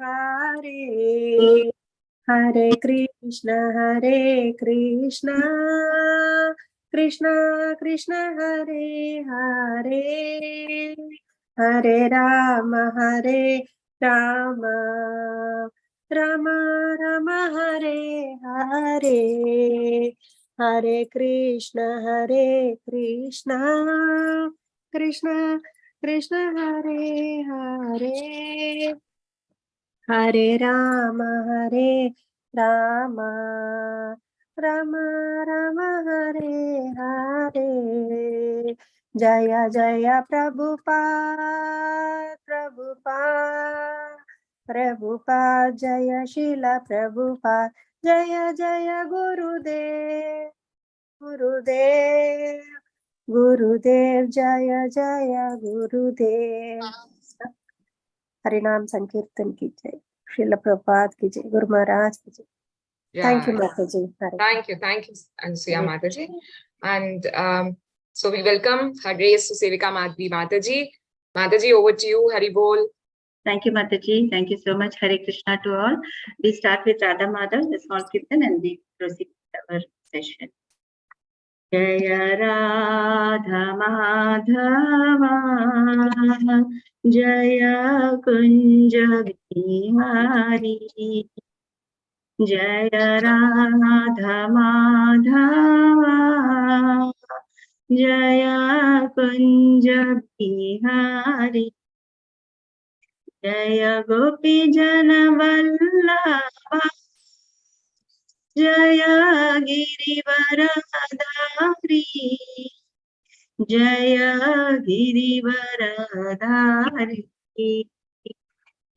Hare, Hare Krishna, Krishna Krishna, Hare Hare, Hare Rama, Rama Rama, Hare Hare, Hare Krishna, Krishna Krishna, Hare Hare, Hare Rama, Rama Rama, Hare Hare. Jaya Jaya Prabhupada, Jaya Shila Prabhupada, Jaya Jaya Gurudev, Jaya Jaya Gurudev. हरिनाम संकीर्तन की जय, श्रील प्रभुपाद की जय, गुरु महाराज की जय. Thank you, Mataji. Thank you, Ansuya Mataji. And so we welcome Her Grace Sevika Madhvi Mataji. Mataji, over to you. Hari Bol. Thank you, Mataji. Thank you so much. Hare Krishna to all. We start with Radha Madhav, the small kirtan, and we proceed with our session. Jaya Radha Madhava, Jaya Kunja Bihari, Jaya Radha Madhava, Jaya Kunja Bihari, Jaya Gopi Jana Vallabha, Jaya Girivaradhari, Jaya Girivaradhari,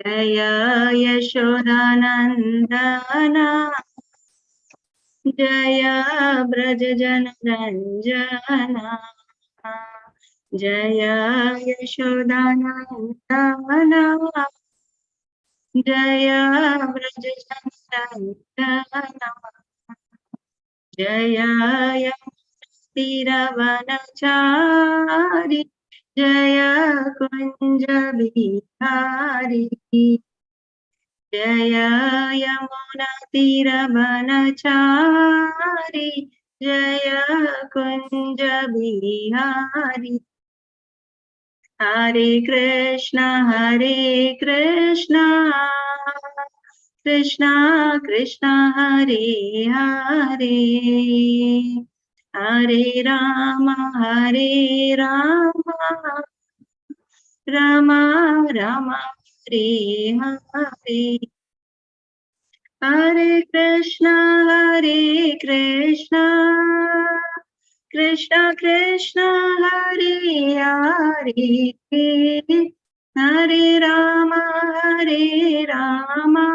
Jaya Yashodanandana, Jaya Brajajana Ranjana, Jaya Yashodanandana, Jaya Brajajana Ranjana, Jaya Yamuna-tiravanachari, Jaya Kunja Bihari, Jaya Yamuna-tiravanachari, Jaya Kunja Bihari. Hare Krishna, Krishna Krishna, Hare Hare, Hare Rama, Rama Rama, Hare Hare. Hare Krishna, Krishna Krishna, Hare Hare, Hare Rama,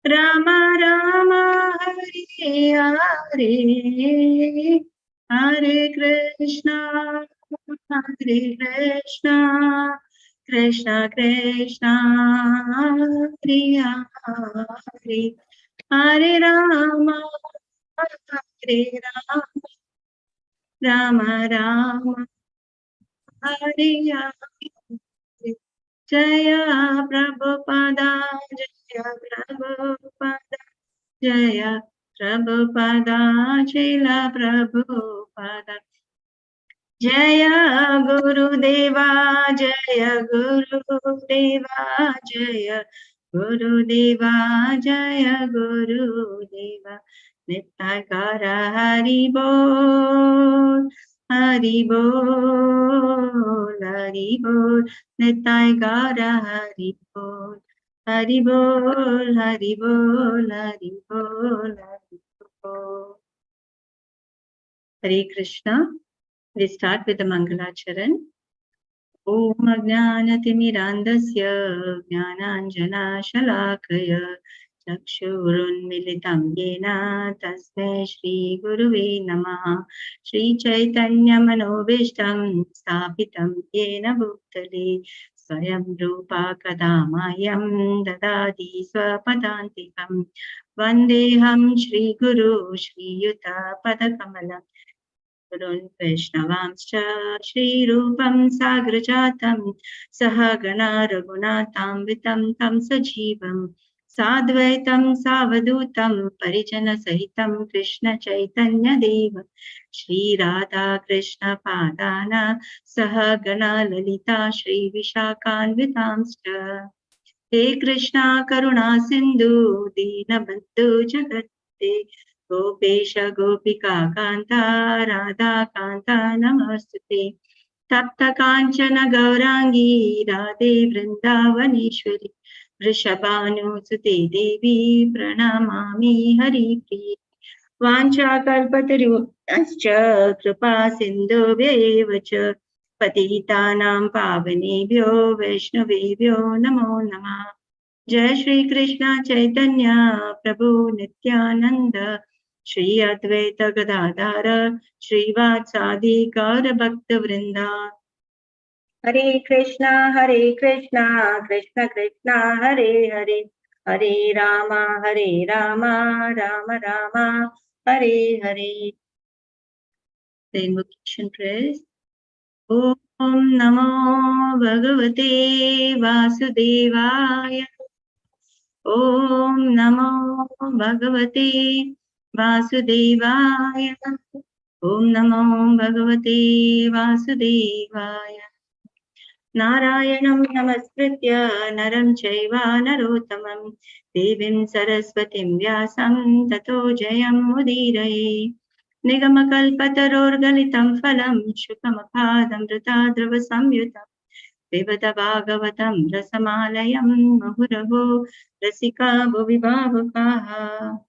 Rama Rama, Hare Hare. Hare Krishna, Krishna Krishna, Hare Hare, Hare Rama, Rama Rama, Hare Hare. Jaya Prabhupada, Jaya Prabhupada, Jaya Prabhupada, Jaya Prabhupada. Jaya Gurudeva, Jaya Gurudeva, Jaya Gurudeva, Jaya Gurudeva. Nittai Gara Hari Bol, Hari Bol, Hari Bol. Nittai Gara Hari Bol, Hari Bol, Hari Bol, Hari Bol, Hari Bol. Hare Krishna. We start with the Mangalacharan. Om Ajnanatimidandasya Jnananjana Shalakaya Chakshurunmilitam Yena Tasmai Shri Guruve Namaha. Shri Chaitanya Manobishtam Sthapitam Yena Bhutale Swayam Rupa Kadamayam Dadadi Swapadantikam Vandeham Shri Guru Shri Yuta Padakamalam Gurun Vaishnavanscha Shri Rupam Sagrajatam Sahagana Raghunatam Vitam Tam Sajivam Sadvaitam Savadutam Parijana Sahitam Krishna Chaitanya Deva Shri Radha Krishna Padana Sahagana Lalita Shri Vishakanvitamscha He Krishna Karuna Sindhu Deenabandhu Jagate Gopesha Gopika Kanta Radha Kanta Namastute Tapta Kanchana Gaurangi Radhe Vrindavaneshwari Vrishabhanu Sute Devi Pranamami Hari Priya Vancha Kalpataruscha Kripa Sindhubhyeva cha Patitanam Pavanebhyo Vaishnavebhyo Namo Namah Jai Shri Krishna Chaitanya Prabhu Nityananda Shri Advaita Gadadhara Shri Vatsadi Gaura Bhakta Vrinda Hare Krishna Krishna Krishna Hare Hare Hare Rama Rama Rama Hare Hare. The invocation prayers. Om Namo Bhagavate Vasudevaya. Om Namo Bhagavate Vasudevaya. Om Namo Bhagavate Vasudevaya. Narayanam Namaskritya Naram Chaiva Narottamam Devim Saraswatim Vyasam Tato Jayam Mudiraye Nigamakalpatarorgalitam Phalam Shukamakadam Ratadrava Samyutam Vivata Bhagavatam Rasamalayam Mahuravo Rasika Bhuvibhavakaha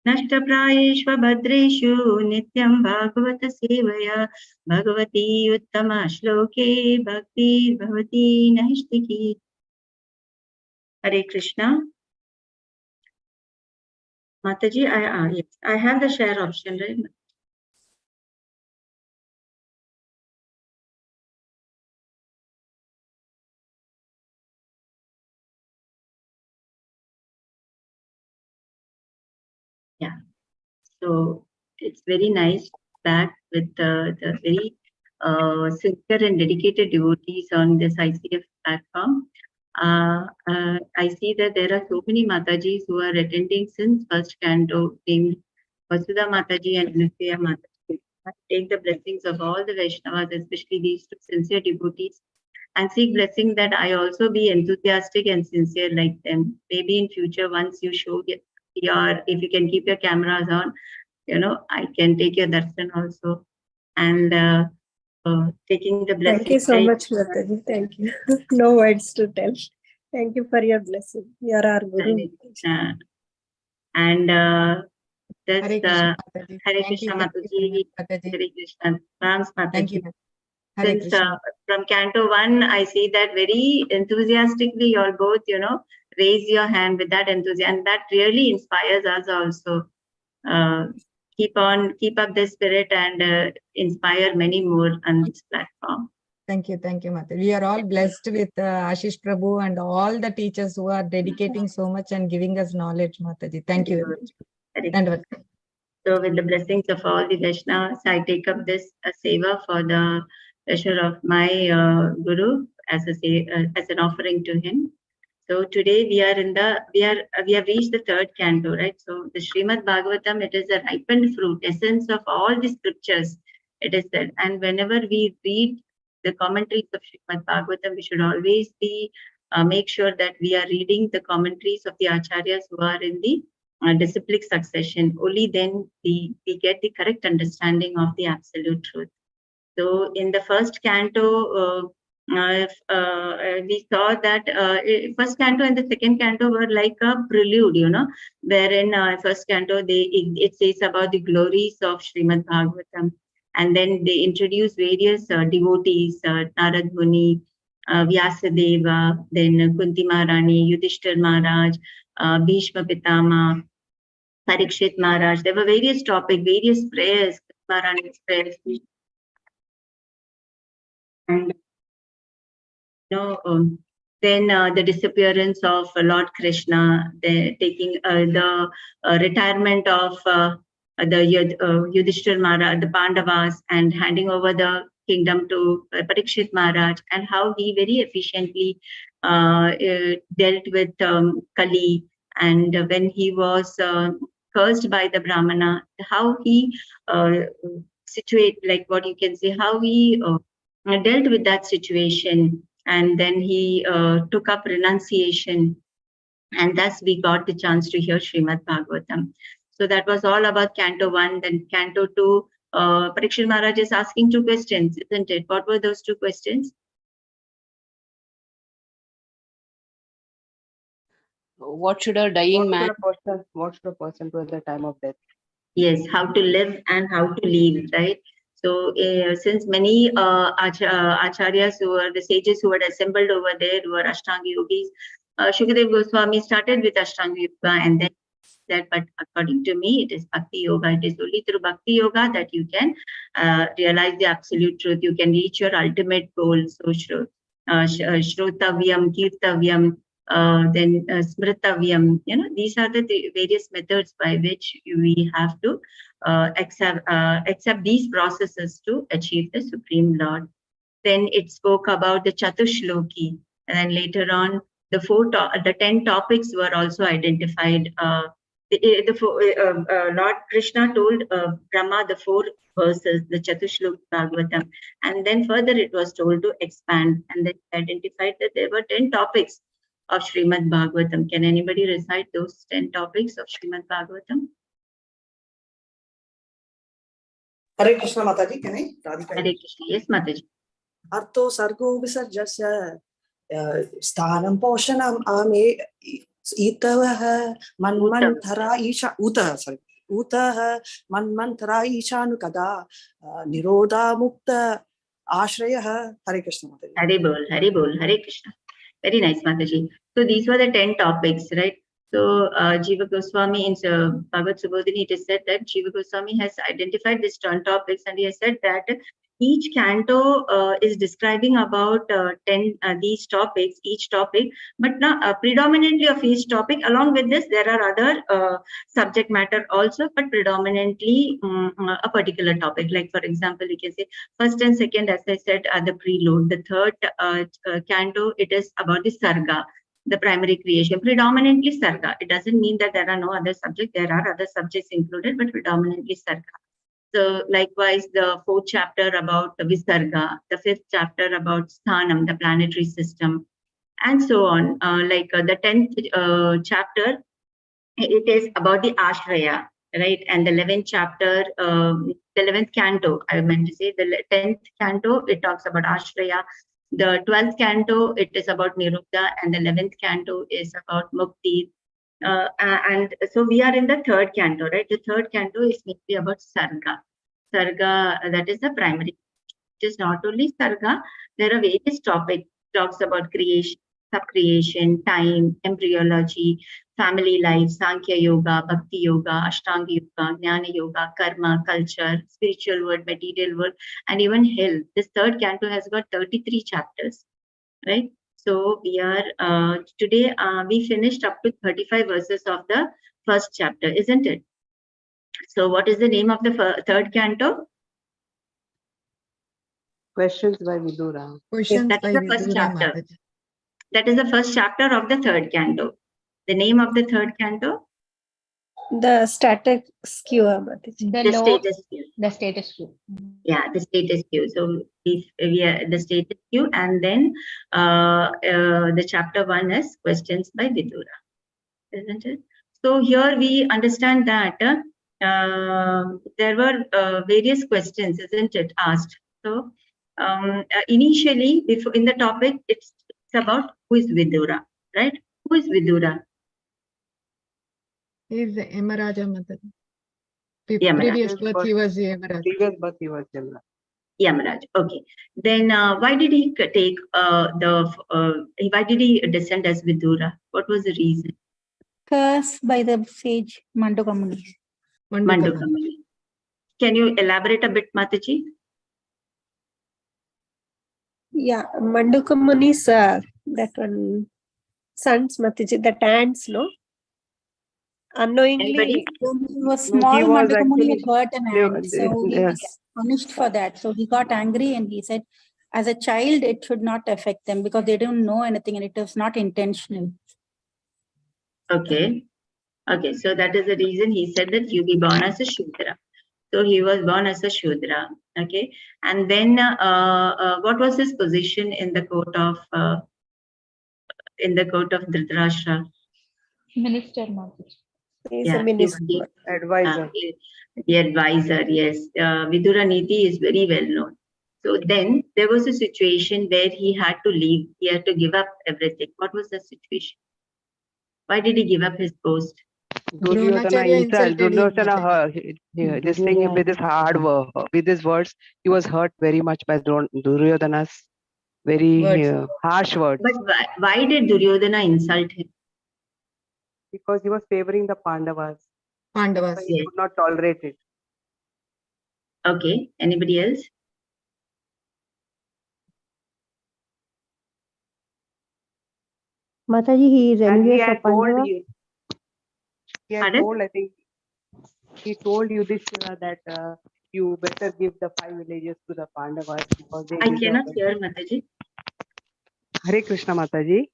Nashtaprayeshva Bhadreshu Nityam Bhagavata Sevaya Bhagavati Uttama Shloke Bhakti Bhavati Naishtiki. Hare Krishna. Mataji, yes, I have the share option, right? Yeah. So it's very nice back with the very sincere and dedicated devotees on this ICF platform. I see that there are so many Matajis who are attending since first canto, named Vasudha Mataji and Anusaya Mataji. I take the blessings of all the Vaishnavas, especially these two sincere devotees, and seek blessing that I also be enthusiastic and sincere like them. Maybe in future, once you show if you can keep your cameras on, I can take your darshan also. And taking the blessing. Thank you so much, Mataji. Thank you. No words to tell. Thank you for your blessing. You are our Guru. And that's Hare Krishna, Mataji. Hare Thank you, Krishna thank you so Mataji. much, Mataji. Hare Krishna. Thanks, Mataji. Thank you. Hare Since Krishna. from Canto 1, I see that very enthusiastically you all both, raise your hand with that enthusiasm. That really inspires us also. Keep up the spirit and inspire many more on this platform. Thank you, Mataji. We are all blessed with Ashish Prabhu and all the teachers who are dedicating so much and giving us knowledge, Mataji. Thank you very much. So with the blessings of all the Vaishnavas, I take up this seva for the pleasure of my Guru as an offering to him. So today we have reached the third canto, right? So the Shrimad Bhagvatam, it is a ripened fruit, essence of all the scriptures, it is said. And whenever we read the commentaries of Shrimad Bhagvatam, we should always make sure that we are reading the commentaries of the acharyas who are in the disciplic succession. Only then we get the correct understanding of the absolute truth. So in the first canto, we saw that first canto and the second canto were like a prelude, wherein first canto it says about the glories of Shrimad Bhagavatam, and then they introduce various devotees, Narad Muni, Vyasadeva, then Kunti Maharani, Yudhishthir Maharaj, Bhishma Pitama, Parikshit Maharaj. There were various topics, various prayers, Maharani's prayers. And then the disappearance of Lord Krishna, taking the retirement of Yudhishthir Maharaj, the Pandavas, and handing over the kingdom to Parikshit Maharaj, and how he very efficiently dealt with Kali, and when he was cursed by the Brahmana, how he what you can say, how he dealt with that situation, and then he took up renunciation, and thus we got the chance to hear Shrimad Bhagavatam. So that was all about Canto 1. Then Canto 2, Parikshit Maharaj is asking 2 questions, isn't it? What were those 2 questions? What should a dying man? What should a person do at the time of death? Yes, how to live and how to leave, right? So since many acharyas who were the sages who had assembled over there who were Ashtanga yogis, Shukadev Goswami started with Ashtanga yoga, and then said, but according to me, it is Bhakti Yoga. It is only through Bhakti Yoga that you can realize the absolute truth. You can reach your ultimate goal. So Shrotavyam, Kirtavyam, then Smritavyam. These are the various methods by which we have to accept these processes to achieve the Supreme Lord. Then it spoke about the Chatushloki, and then later on, the 10 topics were also identified. Lord Krishna told Brahma the 4 verses, the Chatushloki Bhagavatam, and then further it was told to expand, and then identified that there were 10 topics of Shrimad Bhagavatam. Can anybody recite those 10 topics of Shrimad Bhagavatam? Hare Krishna Mataji, can I? Radhika. Hare Krishna, yes Mataji. Artho sargo visarjasya sthanam poshanam ame itavah manmantara isha utah manmantara ishanu kada nirodha mukta ashrayah. Hare Krishna Mataji. Hare Bol, Hare Krishna. Very nice, Mataji. So these were the 10 topics, right? So Jiva Goswami in Bhagavad Subodhini, it is said that Jiva Goswami has identified these 10 topics, and he has said that each canto is describing about 10 these topics, each topic, but not predominantly of each topic. Along with this, there are other subject matter also, but predominantly a particular topic. Like for example, you can say first and second, as I said, are the prelude. The third canto, it is about the sarga, the primary creation, predominantly sarga. It doesn't mean that there are no other subjects. There are other subjects included, but predominantly sarga. So likewise, the 4th chapter about the Visarga, the 5th chapter about Sthanam, the planetary system, and so on. The 10th chapter, it is about the Ashraya, right? And the 11th chapter, the 11th canto, I meant to say, the 10th canto, it talks about Ashraya. The 12th canto, it is about Niruddha, and the 11th canto is about Mukti. And so we are in the 3rd canto, right? The 3rd canto is mainly about Sarga. Sarga, that is the primary. It is not only Sarga, there are various topics. Talks about creation, sub-creation, time, embryology, family life, Sankhya Yoga, Bhakti Yoga, Ashtanga Yoga, Jnana Yoga, Karma, culture, spiritual world, material world, and even health. This 3rd canto has got 33 chapters, right? So we are today we finished up to 35 verses of the 1st chapter, isn't it? So what is the name of the 3rd canto? Questions by Vidura. Questions that by is the first Vidura chapter. Mataji. That is the 1st chapter of the 3rd canto. The name of the 3rd canto? The status quo, Mataji. The status quo. The status quo. Yeah, the status quo. So we are the status quo, and then the chapter 1 is questions by Vidura, isn't it? So here we understand that there were various questions, isn't it, asked. So initially, before in the topic, it's about who is Vidura, right? Who is Vidura? He is the Yamaraja Mataji. Yamaraja. Previous birth he was Yamaraja. Previous birth he was Yamraj. Yamaraj. Okay. Then why did he take why did he descend as Vidura? What was the reason? Cursed by the sage Mandoka Muni. Manduka. Muni. Can you elaborate a bit, Mataji? Yeah, Manduka Muni's that one sons, Mataji, the ants, no? Unknowingly, When he was No, small, he was Mandakamuni actually. had hurt an No, ant, so he was punished for that. So he got angry and he said, as a child, it should not affect them because they don't know anything and it was not intentional. Okay. Okay, so that is the reason he said that you be born as a Shudra. So he was born as a Shudra. Okay, and then what was his position in the court of Dhritarashtra? Minister Mataji. he's Yeah, a minister. advisor. The advisor. Yes, Vidura Niti is very well known. So then there was a situation where he had to leave. He had to give up everything. What was the situation? Why did he give up his post? Duryodhana Dronacharya himself, insulted him, Duryodhana, this thing with his hard word, with his words, he was hurt very much by Duryodhana's very Words. harsh words. But why did Duryodhana insult him? Because he was favoring the Pandavas. Pandavas. So he Yes. could not tolerate it. Okay. Anybody else? Mataji, he is And he envious had of Pandava. he had Pardon? told, I think, he told Yudhishthira that you better give the 5 villages to the Pandavas because they I deserve cannot them. hear Mataji. Hare Krishna Mataji.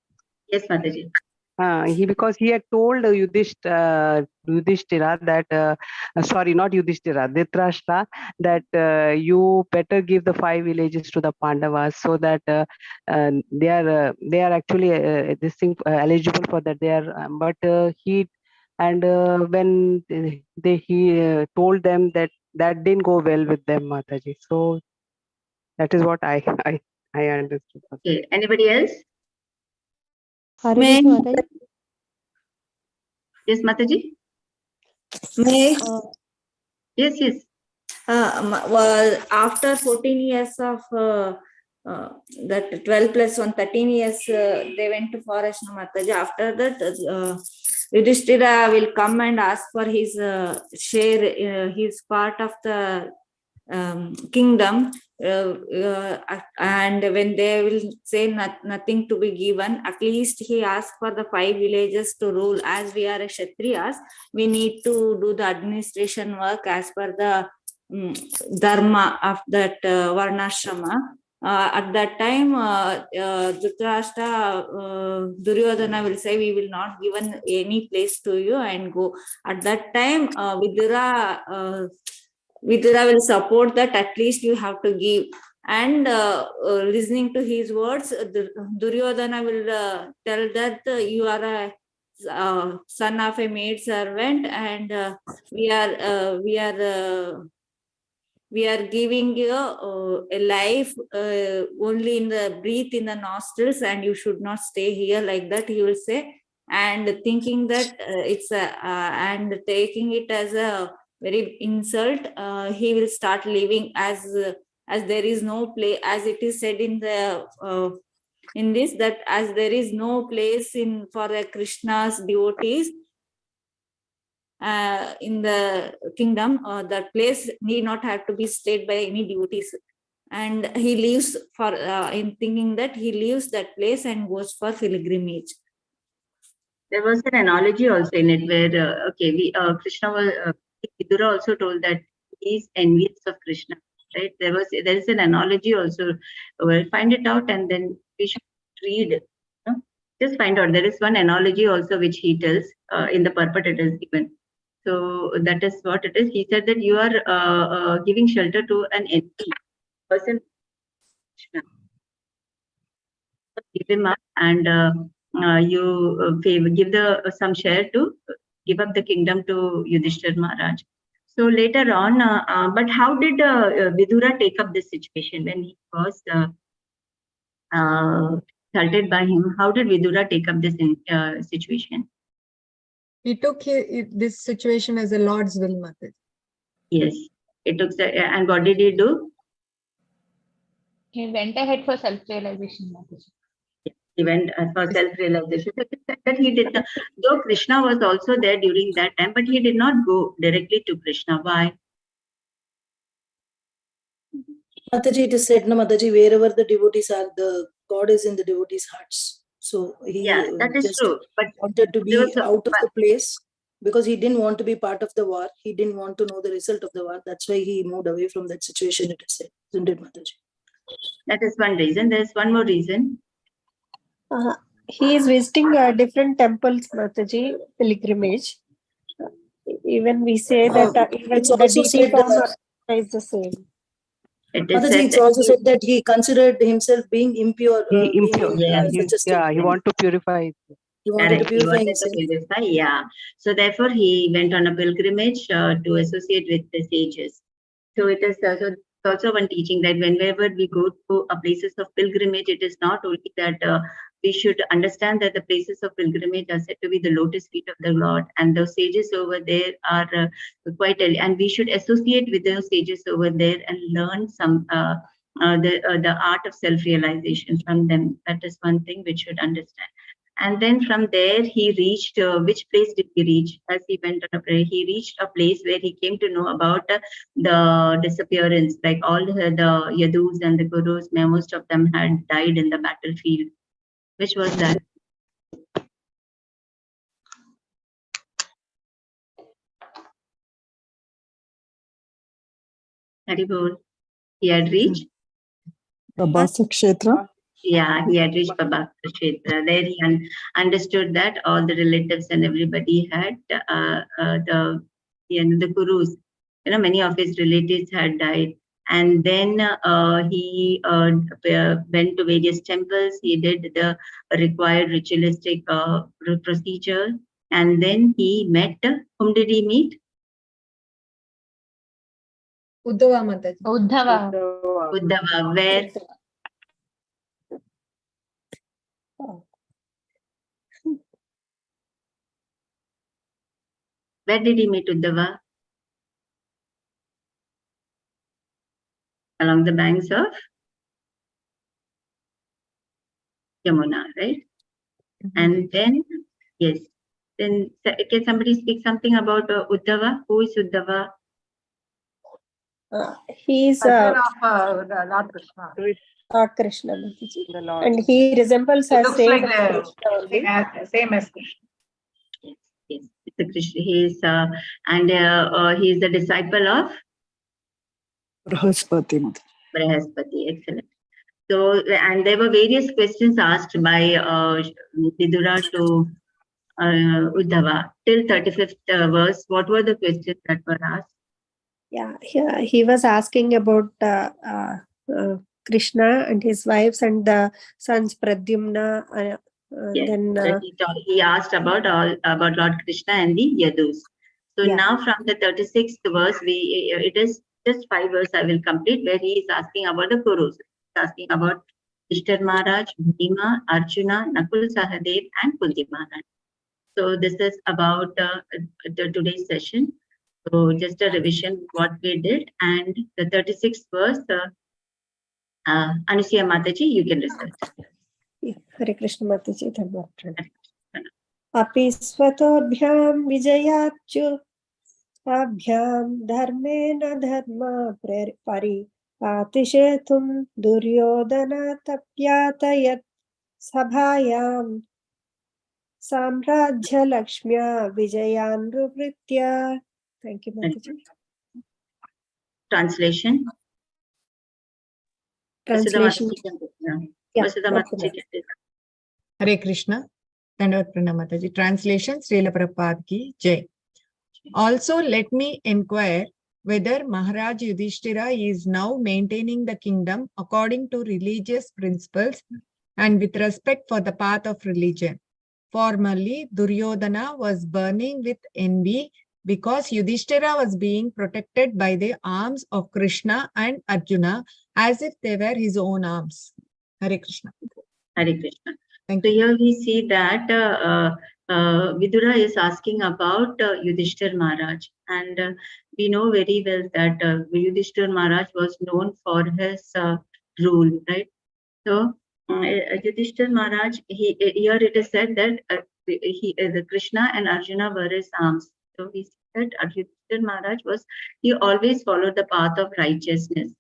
Yes, Mataji. Because he had told Yudhishthira that sorry, not Yudhishthira, Dhritarashtra, that you better give the 5 villages to the Pandavas so that they are actually this thing eligible for that. They are, but he and when he told them that didn't go well with them, Mataji. So that is what I understood. Okay. Anybody else? Hare May, Krishna, Mataji. Yes, Mataji. may Yes, yes. well, after 14 years of that 12 plus 1, 13 years, they went to forest Mataji. After that, Yudhishthira will come and ask for his share, his part of the kingdom, and when they will say nothing to be given, at least he asked for the 5 villages to rule. As we are a Kshatriyas, we need to do the administration work as per the dharma of that varnashrama. At that time, Dhritarashtra, Duryodhana will say, we will not give any place to you and go. At that time, Vidura will support that at least you have to give. And listening to his words, Duryodhana will tell that you are a son of a maid servant, and we are giving you a life only in the breath in the nostrils, and you should not stay here, like that he will say. And thinking that it's and taking it as a very insult, he will start living as there is no place, as it is said in the in this, that as there is no place in for the Krishna's devotees in the kingdom, that place need not have to be stayed by any devotees. And he leaves for in thinking that he leaves that place and goes for pilgrimage. There was an analogy also in it where Krishna was Vidura also told that he is envious of Krishna, right? There is an analogy also. We'll find it out and then we should read. Just find out. There is one analogy also which he tells in the purport it is given. So that is what it is. He said that you are giving shelter to an enemy person. Give him up and you give some share to give up the kingdom to Yudhishthira Maharaj. So later on, but how did Vidura take up this situation when he was insulted by him? How did Vidura take up this situation? He took this situation as a Lord's will, Mataji. Yes, it took. And what did he do? He went ahead for self-realization, Mataji. He went for self-realization. That he did not, though Krishna was also there during that time, but he did not go directly to Krishna. Why? Mataji, it is said, no, Mataji, wherever the devotees are, the God is in the devotees' hearts. So he Yeah, that is just true. But wanted to be out of the place. because he didn't want to be part of the war. He didn't want to know the result of the war. That's why he moved away from that situation, it is said. Isn't it, Mataji? That is one reason. There's one more reason. He is visiting different temples, Mataji, pilgrimage. Even we say that even it's the also DP said, form is the same. It is Mataji, said it's that also said that he considered himself being impure. He being impure. in, Yeah, such a state. He want to purify. He wanted to correct. He purify wanted to himself. purify. Yeah. So therefore, he went on a pilgrimage to associate with the sages. So it is also one teaching that whenever we go to places of pilgrimage, it is not only that we should understand that the places of pilgrimage are said to be the lotus feet of the Lord, and those sages over there are quite, and we should associate with those sages over there and learn some the art of self-realization from them. That is one thing we should understand. And then from there, he reached, which place did he reach? As he went on a prayer, he reached a place where he came to know about the disappearance, like all the Yadus and the Gurus, most of them had died in the battlefield. Which was that? Haribol. He had reached? Prabhasa Kshetra. Yeah, he had reached Bhagvatam. There he understood that all the relatives and everybody had the Gurus. Many of his relatives had died. And then he went to various temples. He did the required ritualistic procedure. And then he met, whom did he meet? Uddhava Mataji. Uddhava. Uddhava. Where? Where did he meet Uddhava? Along the banks of Yamuna, right? And then, yes, then can somebody speak something about Uddhava? Who is Uddhava? He is Cousin of Lord Krishna. Lord Krishna, Mataji. The Lord. And he resembles He as looks same like as Krishna only. same as Krishna. Yes, it's a Krishna. He is, he is the disciple of Brahaspati Mataji. Brahaspati. Excellent. So, and there were various questions asked by Vidura to Uddhava. Till 35th verse, what were the questions that were asked? Yeah, he was asking about Krishna and his wives and the sons Pradyumna. Yes, Then he asked about Lord Krishna and the Yadus. So Yeah. now from the 36th verse, it is just 5 verses I will complete, where he is asking about the Kurus. He is asking about Yudhishthira Maharaj, Bhima, Arjuna, Nakul Sahadev, and Kunti Maharaj. So this is about today's session. So just a revision what we did, and the 36th verse, Anusuya Mataji, you can recite. Hare Krishna Mataji, Api Svatobhyam Vijayatchu Abhyam Dharmena Dharma Pari Atishetum Duryodhana Tapyatayat Sabhayam Samrajya Lakshmya Vijayan Ruvritya. Thank you, Mataji. Translation. Translation. Yeah, Hare Krishna. Dandavat Pranam Mataji. Translation, Srila Prabhupada ki Jai. Also, let me inquire whether Maharaj Yudhishthira is now maintaining the kingdom according to religious principles and with respect for the path of religion. Formerly, Duryodhana was burning with envy because Yudhishthira was being protected by the arms of Krishna and Arjuna as if they were his own arms. Hare Krishna. Hare Krishna. Thank So you. here we see that Vidura is asking about Yudhishthira Maharaj, and we know very well that Yudhishthira Maharaj was known for his rule, right? So Yudhishthira Maharaj, here it is said that the Krishna and Arjuna were his arms. So we said Yudhishthira Maharaj he always followed the path of righteousness.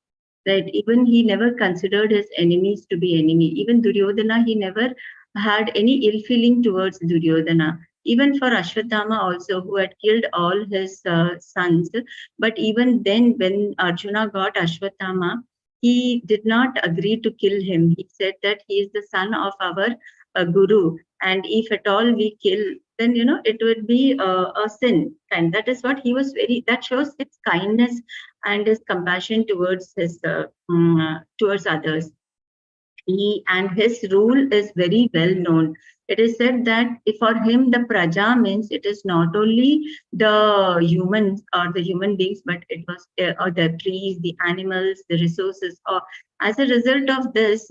Right? Even he never considered his enemies to be enemy. Even Duryodhana, he never had any ill feeling towards Duryodhana. Even for Ashwatthama also, who had killed all his sons. But even then, when Arjuna got Ashwatthama, he did not agree to kill him. He said that he is the son of our guru, and if at all we kill, then it would be a sin. And that is what he was that shows his kindness and his compassion towards towards others. And his rule is very well known. It is said that for him, the praja means it is not only the humans or the human beings, but it was or the trees, the animals, the resources. Or as a result of this,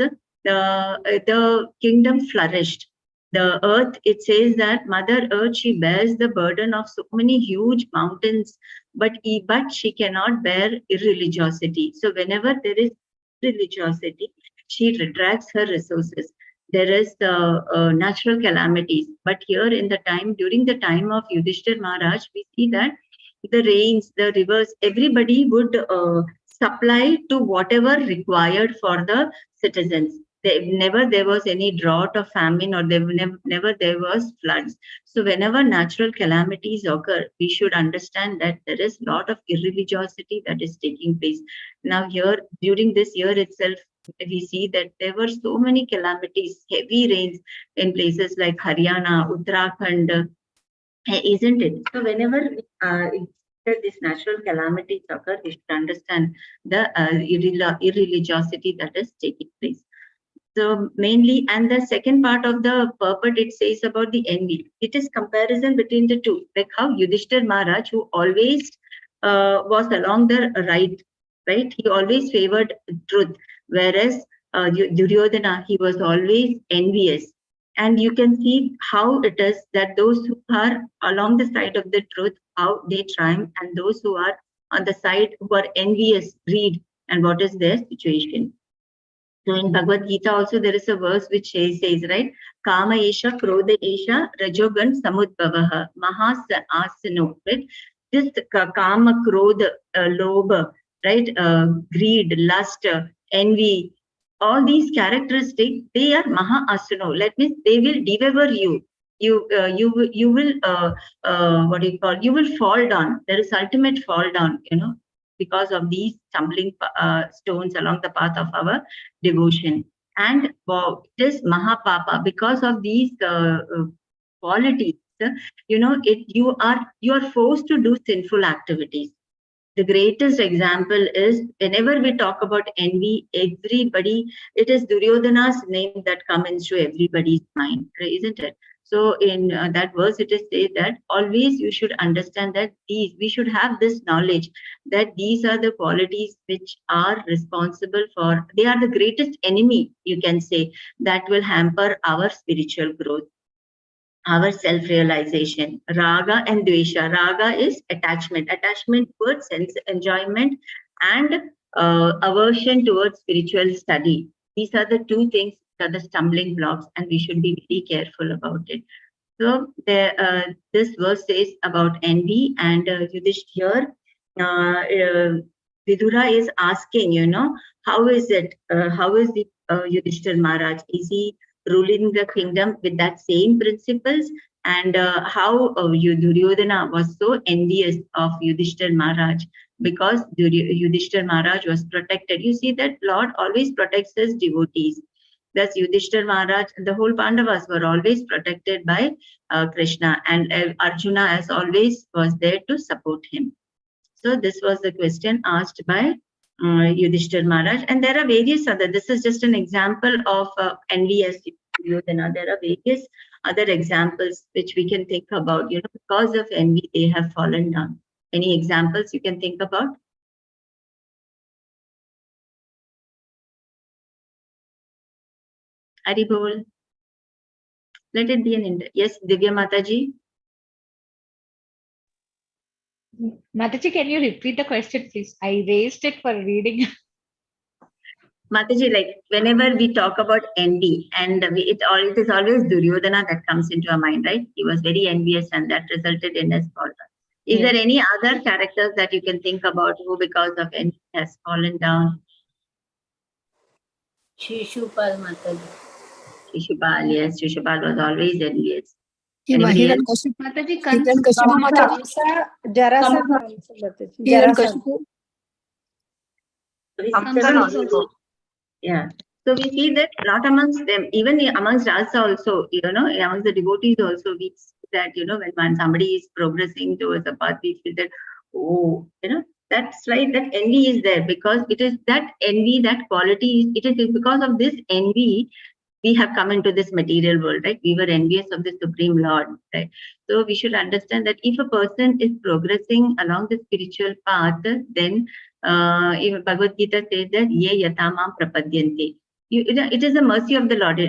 the kingdom flourished. The earth, it says that Mother Earth, she bears the burden of so many huge mountains, but she cannot bear irreligiosity. So whenever there is religiosity, she retracts her resources. There is the natural calamities. But here during the time of Yudhishthir Maharaj, we see that the rains, the rivers, everybody would supply to whatever required for the citizens. Never there was any drought or famine, or never there was floods. So whenever natural calamities occur, we should understand that there is a lot of irreligiosity that is taking place. Now here, during this year itself, we see that there were so many calamities, heavy rains in places like Haryana, Uttarakhand, isn't it? So whenever these natural calamities occur, we should understand the irreligiosity that is taking place. So mainly, and the second part of the purport, it says about the envy. It is comparison between the two, like how Yudhishthir Maharaj, who always was along the right? He always favored truth, whereas Duryodhana, he was always envious. And you can see how it is that those who are along the side of the truth, how they triumph, and those who are on the side who are envious, greed, and what is their situation. So in Bhagavad Gita also there is a verse which says, right, Kama Esha, Krodha Esha, Rajogan Samudbhavaha, Mahas Asano, right? This Kama, Krodha, Lobha, right, greed, lust, envy, all these characteristics, they are Maha Asano. That means they will devour you. You will what do you call? You will fall down. There is ultimate fall down, because of these stumbling stones along the path of our devotion. And it is Mahapapa. Because of these qualities, you are forced to do sinful activities. The greatest example is whenever we talk about envy, it is Duryodhana's name that comes into everybody's mind, isn't it? So in that verse, it is said that always you should understand that we should have this knowledge that these are the qualities which are responsible for, they are the greatest enemy, you can say, that will hamper our spiritual growth, our self-realization. Raga and Dvesha. Raga is attachment towards sense enjoyment, and aversion towards spiritual study. These are the two things that are the stumbling blocks, and we should be very careful about it. So this verse says about envy, and Yudhishthir, Vidura is asking, how is it? How is the Yudhishthir Maharaj? Is he ruling the kingdom with that same principles? And how Duryodhana was so envious of Yudhishthir Maharaj, because Yudhishthir Maharaj was protected. You see that Lord always protects his devotees. Thus Yudhishthir Maharaj, the whole Pandavas were always protected by Krishna, and Arjuna as always was there to support him. So this was the question asked by Yudhishthir Maharaj, and there are various other. This is just an example of envy as Duryodhana. There are various other examples which we can think about. Because of envy, they have fallen down. Any examples you can think about? Haribol. Let it be an India. Yes, Divya Mataji. Mataji, can you repeat the question, please? I raised it for reading. Mataji, like whenever we talk about envy, and it is always Duryodhana that comes into our mind, right? He was very envious, and that resulted in his fall. Is there any other characters that you can think about who, because of envy, has fallen down? Shishupal Mataji. Shishupal, yes, Shishupal was always envious. Anybody else? Mataji, Hiranyakashipu. Jarasandha also, Mataji. Jarasandha. Kamsa also. Yeah. So we see that not amongst them, even amongst us also, amongst the devotees also, we see that, when somebody is progressing towards the path, we feel that, that's right, that envy is there, because it is that envy, that quality, it is because of this envy we have come into this material world, right? We were envious of the Supreme Lord, right? So we should understand that if a person is progressing along the spiritual path, then even Bhagavad Gita says that ye yatamam prapadyante. It is the mercy of the Lord.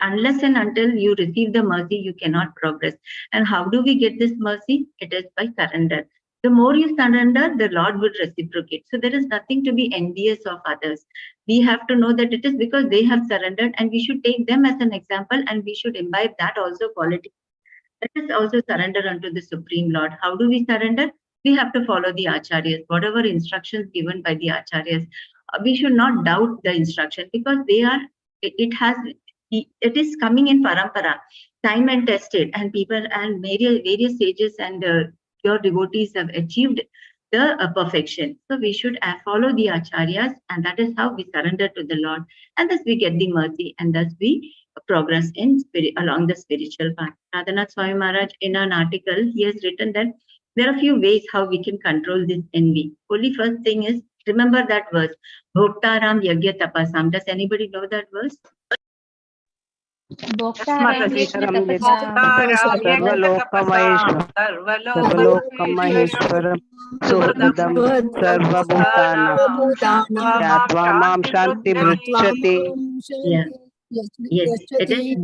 Unless and until you receive the mercy, you cannot progress. And how do we get this mercy? It is by surrender. The more you surrender, the Lord would reciprocate. So there is nothing to be envious of others. We have to know that it is because they have surrendered, and we should take them as an example, and we should imbibe that also quality. Let us also surrender unto the Supreme Lord. How do we surrender? We have to follow the acharyas, whatever instructions given by the acharyas. We should not doubt the instruction, because it is coming in parampara, time and tested, and people and various sages and pure devotees have achieved the perfection. So we should follow the acharyas, and that is how we surrender to the Lord, and thus we get the mercy, and thus we progress in spirit along the spiritual path. Radhanath Swami Maharaj, in an article, he has written that there are a few ways how we can control this envy. Only first thing is, remember that verse, Bhoktaram Yagya Tapasam. Does anybody know that verse? Sarvalokamaheshwaram Suhridam Sarvabhutanam Yatvamam Shanti Mrichati. Yes, it is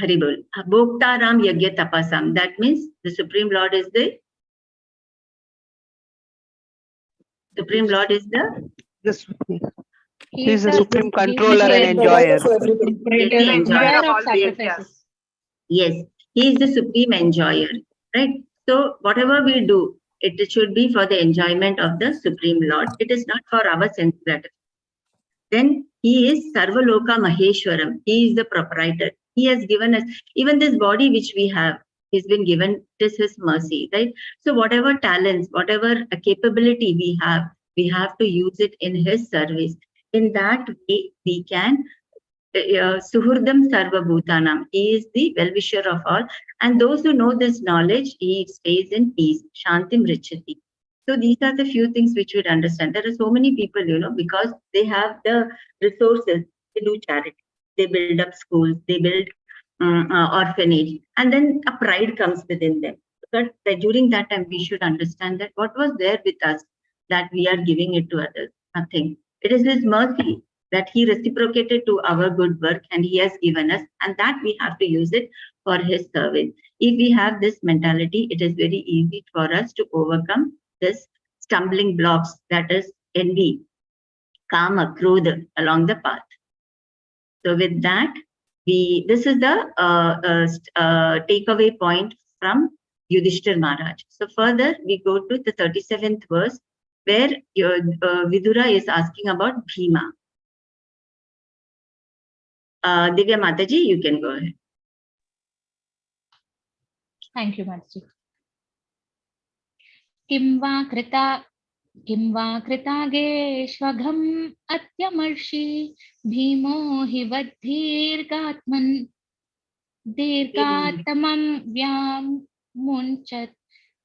Haribol. Bhoktaram Yagya Tapasam. That means the Supreme Lord is the He is the supreme controller and enjoyer. Enjoyer of sacrifices. Yes, he is the supreme enjoyer, right? So whatever we do, it should be for the enjoyment of the Supreme Lord. It is not for our sense gratification. Then he is Sarvaloka Maheshwaram. He is the proprietor. He has given us, even this body which we have, has been given, it is his mercy, right? So whatever talents, whatever capability we have to use it in his service. In that way, we can Suhurdam Sarva Bhutanam. He is the well-wisher of all. And those who know this knowledge, he stays in peace. Shantim Richati. So these are the few things which we understand. There are so many people, because they have the resources, they do charity. They build up schools, they build orphanage. And then a pride comes within them. But during that time, we should understand that what was there with us, that we are giving it to others. Nothing. It is his mercy that he reciprocated to our good work, and he has given us, and that we have to use it for his service. If we have this mentality, it is very easy for us to overcome this stumbling blocks, that is envy, kama, krodha along the path. So with that, this is the takeaway point from Yudhishthir Maharaj. So further, we go to the 37th verse, where Vidura is asking about Bhima. Divya Mataji, you can go ahead. Thank you, Mataji. Kim va kritageshvagham atyamarshi bhimo hi vadhirgatman dirgatamam vyam munchat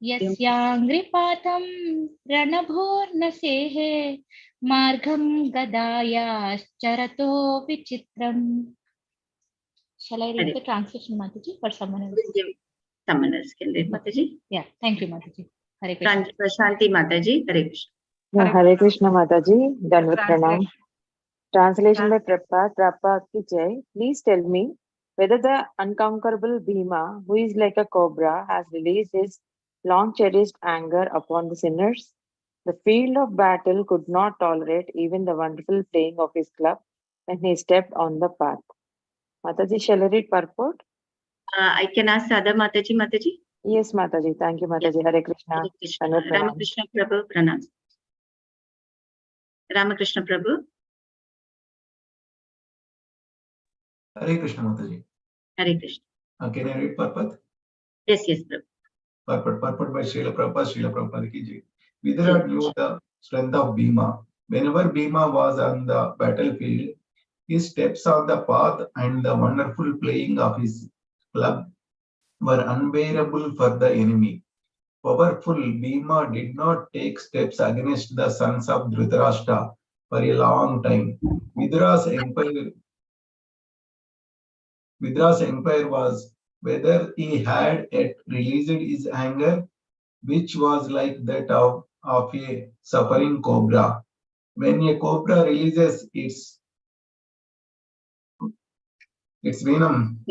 yasyangripatam ranabhornasehe margam gadaya charato vichitram. Shall I read the translation, Mataji, for someone else? Someone else can read, Mataji. Yeah, thank you, Mataji. Hare Krishna. Shanti Mataji, Hare Krishna. Yeah, Hare Krishna Mataji, Danvat Pranam. Translation by Prabhupada ki Jai. Please tell me whether the unconquerable Bhima, who is like a cobra, has released his long-cherished anger upon the sinners. The field of battle could not tolerate even the wonderful playing of his club when he stepped on the path. Mataji, shall I read purport? I can ask Sada Mataji. Yes, Mataji. Thank you, Mataji. Yes. Hare Krishna. Hare Krishna. Ramakrishna Prabhu, Pranam. Ramakrishna Prabhu. Hare Krishna Mataji. Hare Krishna. Can I read purport? Yes, yes, Prabhu. Purport by Srila Prabhupada ki jai. Vidura knew the strength of Bhima. Whenever Bhima was on the battlefield, his steps on the path and the wonderful playing of his club were unbearable for the enemy. Powerful Bhima did not take steps against the sons of Dhritarashtra for a long time. Vidura's empire was whether he had yet released his anger, which was like that of a suffering cobra. When a cobra releases its venom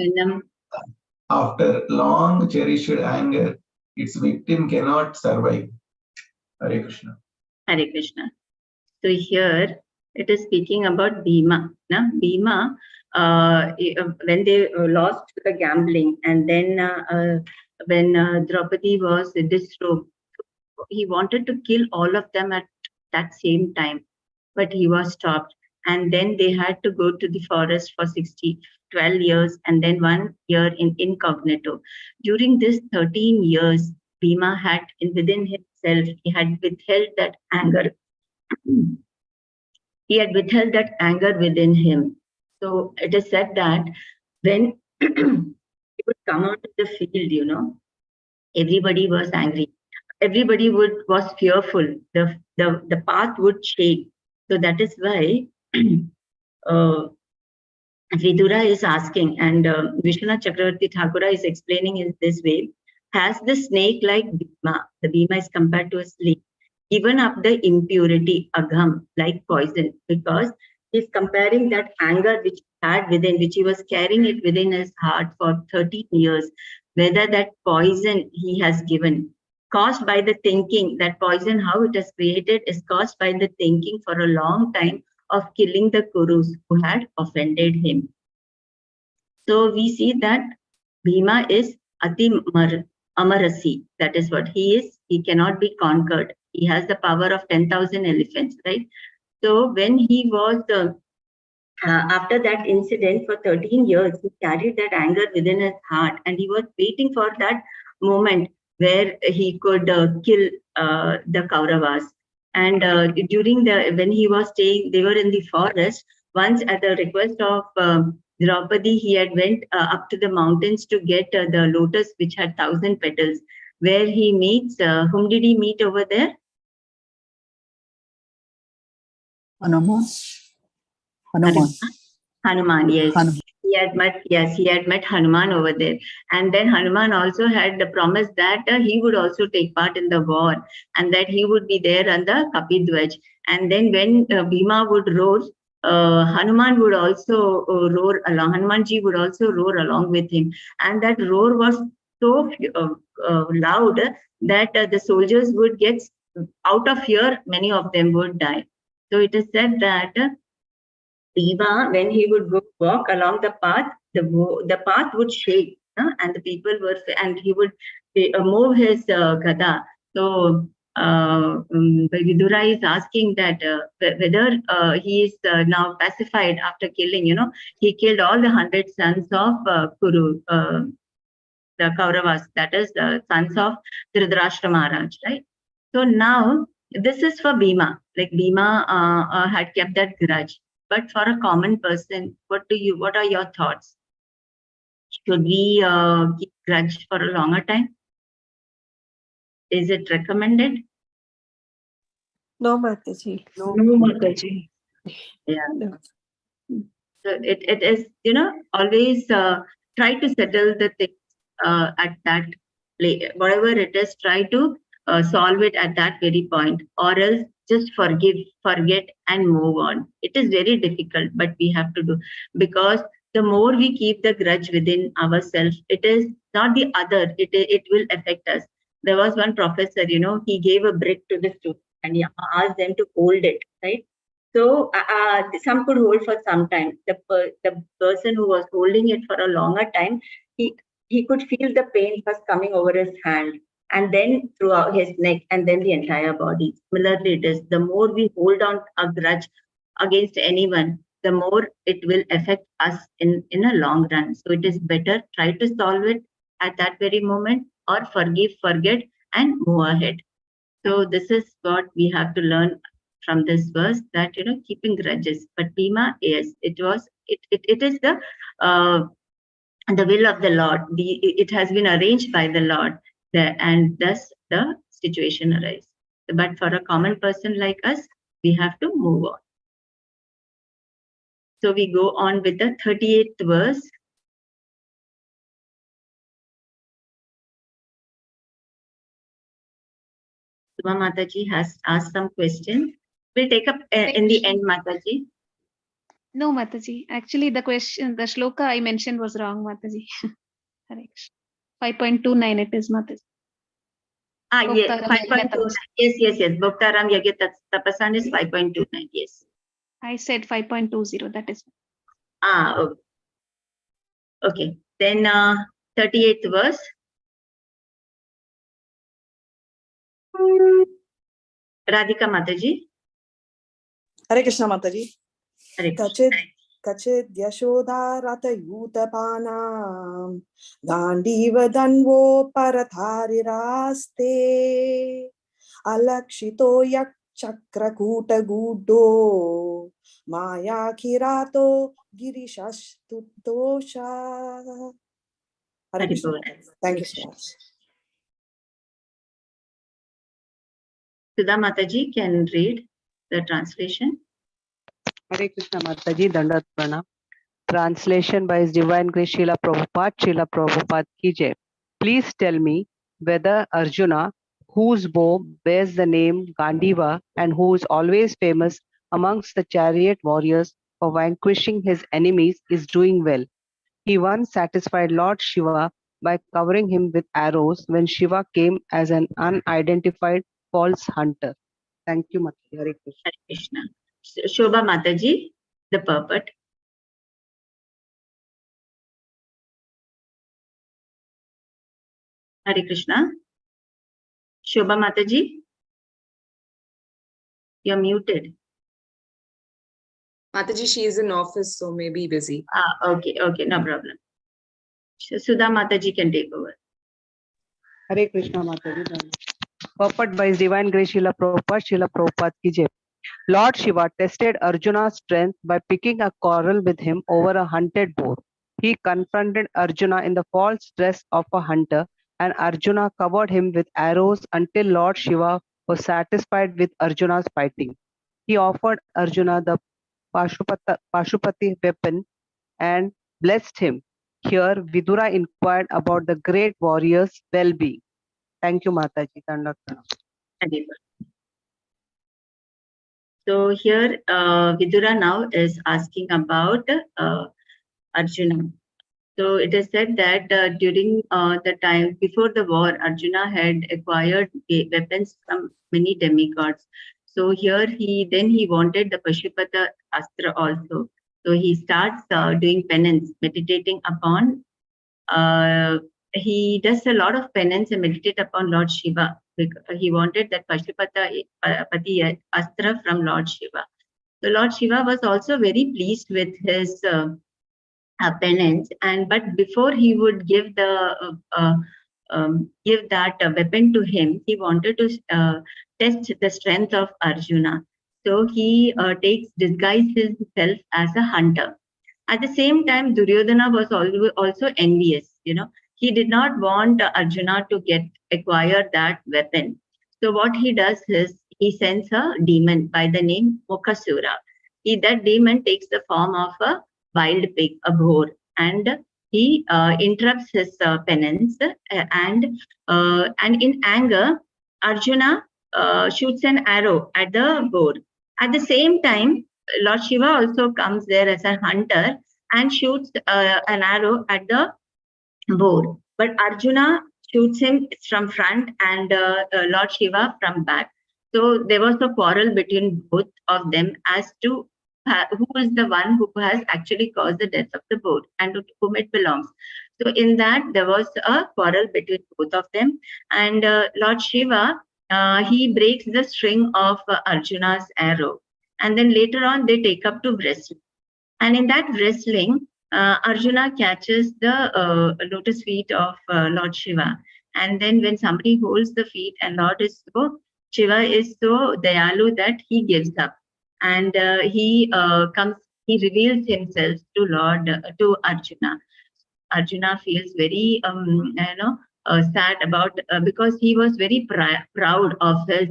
after long cherished anger, its victim cannot survive. Hare Krishna. Hare Krishna. So here it is speaking about Bhima. Now, Bhima, when they lost the gambling, and then when Draupadi was disrobed, he wanted to kill all of them at that same time, but he was stopped. And then they had to go to the forest for 12 years, and then 1 year in incognito. During this 13 years, Bhima had within himself, he had withheld that anger. He had withheld that anger within him. So it is said that when he would come out of the field, everybody was angry. Everybody was fearful. The path would shake. So that is why Vidura is asking, and Vishwanath Chakravarti Thakura is explaining in this way: has the snake like Bhima, the Bhima is compared to a snake, given up the impurity, agham, like poison, because he's comparing that anger which he had within, which he was carrying it within his heart for 13 years, whether that poison he has given, caused by the thinking, that poison, how it is created, is caused by the thinking for a long time of killing the Kurus who had offended him. So we see that Bhima is Ati Amarasi. That is what he is. He cannot be conquered. He has the power of 10,000 elephants, right? So when he was, after that incident for 13 years, he carried that anger within his heart, and he was waiting for that moment where he could kill the Kauravas. And during when he was staying, they were in the forest. Once at the request of Draupadi, he had went up to the mountains to get the lotus which had 1,000 petals, where he meets, whom did he meet over there? Hanuman. Hanuman, yes. Hanuman. He had met Hanuman over there. And then Hanuman also had the promise that he would also take part in the war, and that he would be there on the Kapidwaj. And then when Bhima would roar, Hanuman would also roar along. Hanumanji would also roar along with him. And that roar was so loud that the soldiers would get out of fear, many of them would die. So it is said that Bhima, when he would walk along the path, the path would shake, and the people were, and he would move his gada. So Vidura is asking that whether he is now pacified after killing. He killed all the 100 sons of Kuru, the Kauravas, that is the sons of Dhritarashtra Maharaj, right? So now this is for Bhima. Like Bhima had kept that grudge. But for a common person, what are your thoughts? Should we keep grudge for a longer time? Is it recommended? No, Mataji. No, Mataji. Yeah. No. So it is, always try to settle the things at that place. Whatever it is, try to solve it at that very point, or else just forgive, forget, and move on. It is very difficult, but we have to do, because the more we keep the grudge within ourselves, it is not the other, it will affect us. There was one professor, he gave a brick to the student and he asked them to hold it, right? So some could hold for some time. The person who was holding it for a longer time, he could feel the pain first coming over his hand, and then throughout his neck, and then the entire body. Similarly, it is the more we hold on a grudge against anyone, the more it will affect us in a long run. So it is better try to solve it at that very moment, or forgive, forget, and move ahead. So this is what we have to learn from this verse, that keeping grudges. But Bhima, yes, it is the will of the Lord. It has been arranged by the Lord, and thus the situation arises. But for a common person like us, we have to move on. So we go on with the 38th verse. Subha Mataji has asked some questions. We'll take up in the end, Mataji. No, Mataji. Actually, the shloka I mentioned was wrong, Mataji. Correct. 5.29 it is, Mataji. Yes, 5.29. Yes. Bhaktaram Yagya Tapasan is 5.29. Yes. I said 5.20. That is. Okay. Then 38th verse. Radhika Mataji. Hare Krishna Mataji. Hare Krishna. Kachid Yashoda Rata Yutapana Gandiva Danvo Parathari Raste Alakshito Yak Chakrakuta Gudo Maya Kirato Girishastutosha. Hare Krishna. Thank you so much. Sudha Mataji can read the translation. Hare Krishna Mataji, Dandat Pranam. Translation by His Divine Grace Srila Prabhupada ki jai. Please tell me whether Arjuna, whose bow bears the name Gandiva and who is always famous amongst the chariot warriors for vanquishing his enemies, is doing well. He once satisfied Lord Shiva by covering him with arrows when Shiva came as an unidentified false hunter. Thank you, Mataji. Hare Krishna. Hare Krishna. Shobha Mataji, the purport. Hare Krishna. Shobha Mataji, you're muted. Mataji, she is in office, so maybe busy. Okay, no problem. Sudha Mataji can take over. Hare Krishna Mataji. Purport by His Divine Grace Srila Prabhupada ki jai. Lord Shiva tested Arjuna's strength by picking a quarrel with him over a hunted boar. He confronted Arjuna in the false dress of a hunter, and Arjuna covered him with arrows until Lord Shiva was satisfied with Arjuna's fighting. He offered Arjuna the Pashupati weapon and blessed him. Here, Vidura inquired about the great warrior's well-being. Thank you, Mataji. Dandat Pranam. So here, Vidura now is asking about Arjuna. So it is said that during the time before the war, Arjuna had acquired weapons from many demigods. So here he wanted the Pashupata Astra also. So he starts doing penance, meditating upon. He does a lot of penance and meditate upon Lord Shiva. He wanted that Pashupati Astra from Lord Shiva. So Lord Shiva was also very pleased with his penance, but before he would give that weapon to him, he wanted to test the strength of Arjuna. So he disguises himself as a hunter. At the same time, Duryodhana was also envious. He did not want Arjuna to acquire that weapon. So what he does is he sends a demon by the name Mukhasura. That demon takes the form of a wild pig, a boar, and he interrupts his penance, and in anger, Arjuna shoots an arrow at the boar. At the same time, Lord Shiva also comes there as a hunter and shoots an arrow at the boar. But Arjuna shoots him from front and Lord Shiva from back. So there was a quarrel between both of them as to who is the one who has actually caused the death of the boar and to whom it belongs. So in that there was a quarrel between both of them, and Lord Shiva he breaks the string of Arjuna's arrow, and then later on they take up to wrestle. And in that wrestling, Arjuna catches the lotus feet of Lord Shiva. And then when somebody holds the feet and Shiva is so dayalu that he gives up. And he reveals himself to to Arjuna. Arjuna feels very, sad about, because he was very proud of his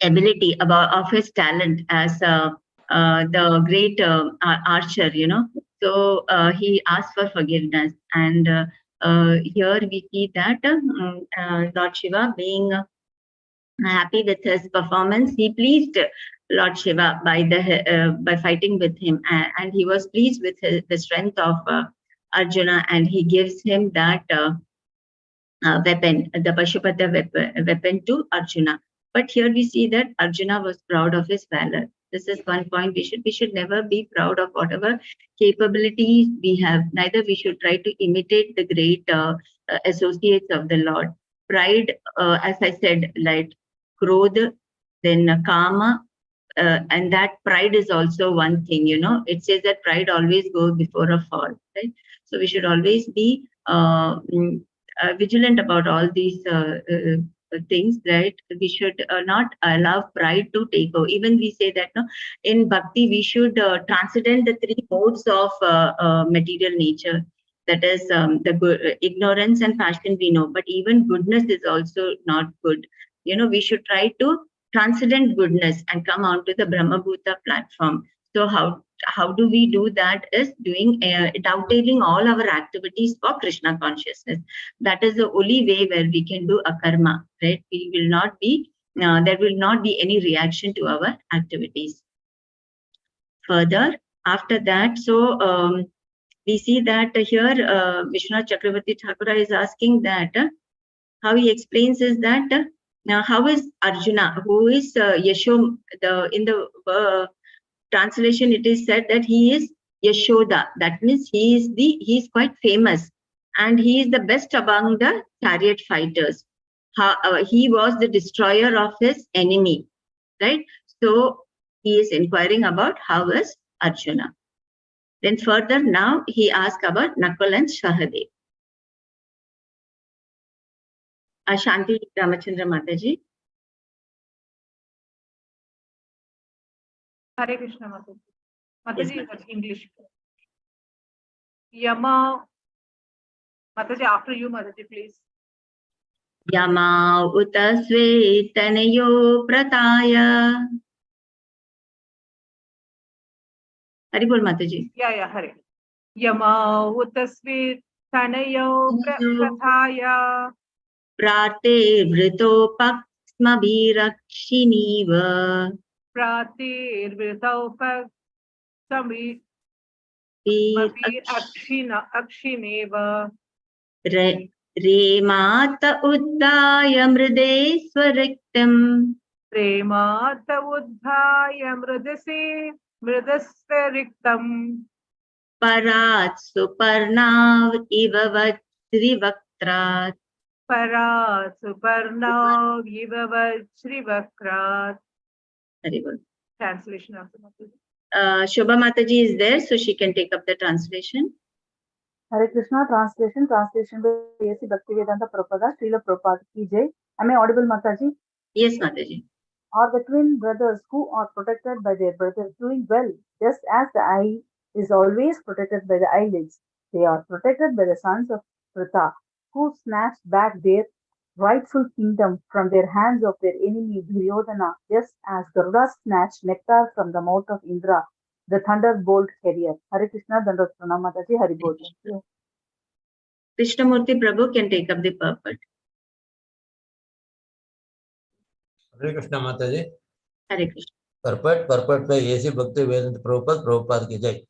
ability, of his talent as the great archer, So he asked for forgiveness. And here we see that Lord Shiva, being happy with his performance, he pleased Lord Shiva by fighting with him, and he was pleased with the strength of Arjuna, and he gives him that weapon, the Pashupata weapon to Arjuna. But here we see that Arjuna was proud of his valor. This is one point. We should never be proud of whatever capabilities we have. Neither we should try to imitate the great associates of the Lord. Pride, as I said, like Krodha, then Kama, and that pride is also one thing, It says that pride always goes before a fall, right? So we should always be vigilant about all these things, right? We should not allow pride to take over. Even we say that in bhakti we should transcend the three modes of material nature. That is the ignorance and passion we know, but even goodness is also not good. We should try to transcendent goodness and come onto the Brahmabhuta platform. So how do we do that? Is doing dovetailing all our activities for Krishna consciousness. That is the only way where we can do akarma, right? We will not be there will not be any reaction to our activities. Further, after that, so we see that here Vishwanath Chakravarti Thakura is asking that how he explains is that now how is Arjuna, who is Yashom, in the translation it is said that he is Yashoda. That means he is quite famous, and he is the best among the chariot fighters. He was the destroyer of his enemy, right? So he is inquiring about how is Arjuna. Then further now he asks about Nakul and Sahadev. Shanti Ramachandra Mataji. Hare Krishna Mataji. Mataji, Yes, English. Yama. Mataji, after you, Mataji, please. Yama uta svetanayo prataya. Haribol Mataji. Yeah, Hare. Yama uta svetanayo prathaya. Prate vritopaksma virakshiniva. Prate vritopaksma akshineva. Remata uddaya mride swariktam. Remata uddaya mridasvariktam. Parat suparnav iva vajrivaktrat. Parat suparnav iva vajrivaktrat. Very good. Translation of the Mataji. Shobha Mataji is there, so she can take up the translation. Hare Krishna, translation by A.C. Bhaktivedanta Prabhupada, Srila Prabhupada ki jai. Am I audible, Mataji? Yes, Mataji. Are the twin brothers who are protected by their brothers doing well, just as the eye is always protected by the eyelids? They are protected by the sons of Pritha, who snatched back their rightful kingdom from their hands of their enemy Duryodhana, just as Garuda snatched nectar from the mouth of Indra, the thunderbolt carrier. Hare Krishna, Dandavat Pranam Mataji, Hari Bol. Thank you. Krishnamurti Prabhu can take up the purport. Hare Krishna Mataji. Hare Krishna. Purport by A.C. Bhaktivedanta Prabhupada ki jai.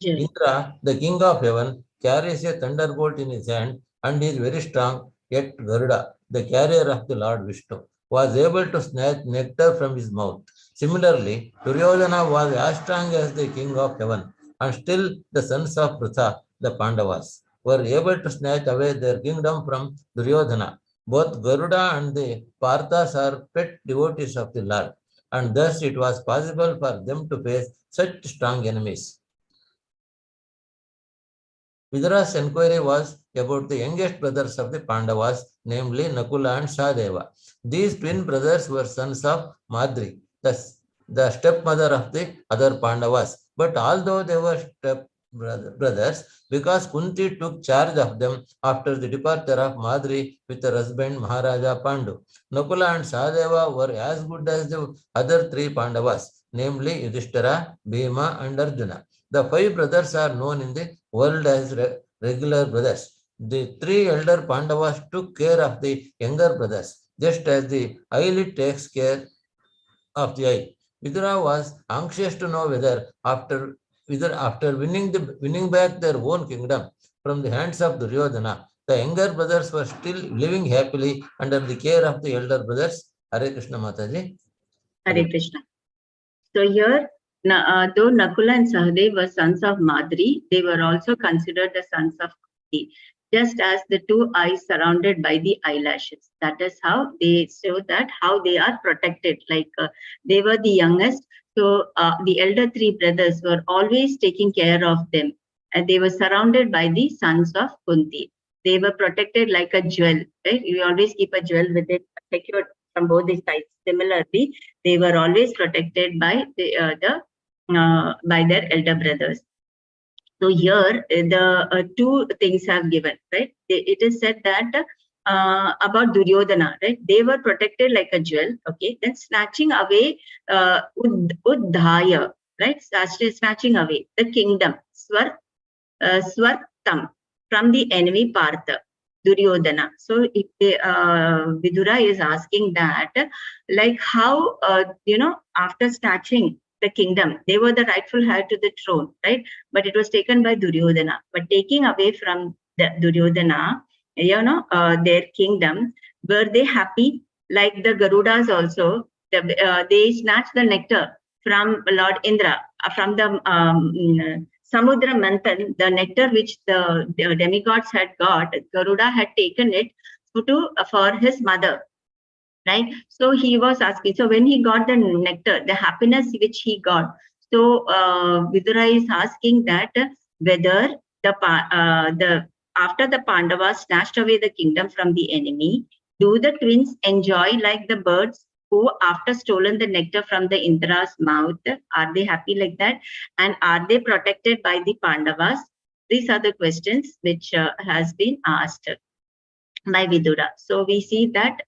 Indra, the king of heaven, carries a thunderbolt in his hand and is very strong, yet Garuda, the carrier of the Lord Vishnu, was able to snatch nectar from his mouth. Similarly, Duryodhana was as strong as the king of heaven, and still the sons of Pritha, the Pandavas, were able to snatch away their kingdom from Duryodhana. Both Garuda and the Parthas are pet devotees of the Lord. and thus it was possible for them to face such strong enemies. Vidura's inquiry was about the youngest brothers of the Pandavas, namely Nakula and Sahadeva. These twin brothers were sons of Madri, the stepmother of the other Pandavas. But although they were step brothers, because Kunti took charge of them after the departure of Madri with her husband Maharaja Pandu. Nakula and Sahadeva were as good as the other three Pandavas, namely Yudhishthira, Bhima, and Arjuna. The five brothers are known in the world as regular brothers. The three elder Pandavas took care of the younger brothers, just as the eyelid takes care of the eye. Vidura was anxious to know whether after winning back their own kingdom from the hands of Duryodhana, the younger brothers were still living happily under the care of the elder brothers. Hare Krishna Mataji. Hare Krishna. So here, though Nakula and Sahadev were sons of Madri, they were also considered the sons of Kunti, just as the two eyes surrounded by the eyelashes. That is how they show that how they are protected. Like they were the youngest, so the elder three brothers were always taking care of them, and they were surrounded by the sons of Kunti. They were protected like a jewel, right? You always keep a jewel with it, secured from both the sides. Similarly, they were always protected by by their elder brothers. So here the two things have given, right? It is said that about Duryodhana, right? They were protected like a jewel, okay? Then snatching away Uddhaya, right? Snatching away the kingdom, Swartam, from the enemy Partha, Duryodhana. So if Vidura is asking that, like how, after snatching the kingdom, they were the rightful heir to the throne, right? But it was taken by Duryodhana. But taking away from the Duryodhana, their kingdom, were they happy? Like the Garudas also, they snatched the nectar from Lord Indra, from the Samudra Manthan, the nectar which the demigods had got. Garuda had taken it for his mother, right? So he was asking, so when he got the nectar, the happiness which he got, so Vidura is asking that whether after the Pandavas snatched away the kingdom from the enemy, do the twins enjoy like the birds who, after stolen the nectar from the Indra's mouth, are they happy like that? And are they protected by the Pandavas? These are the questions which has been asked by Vidura. So we see that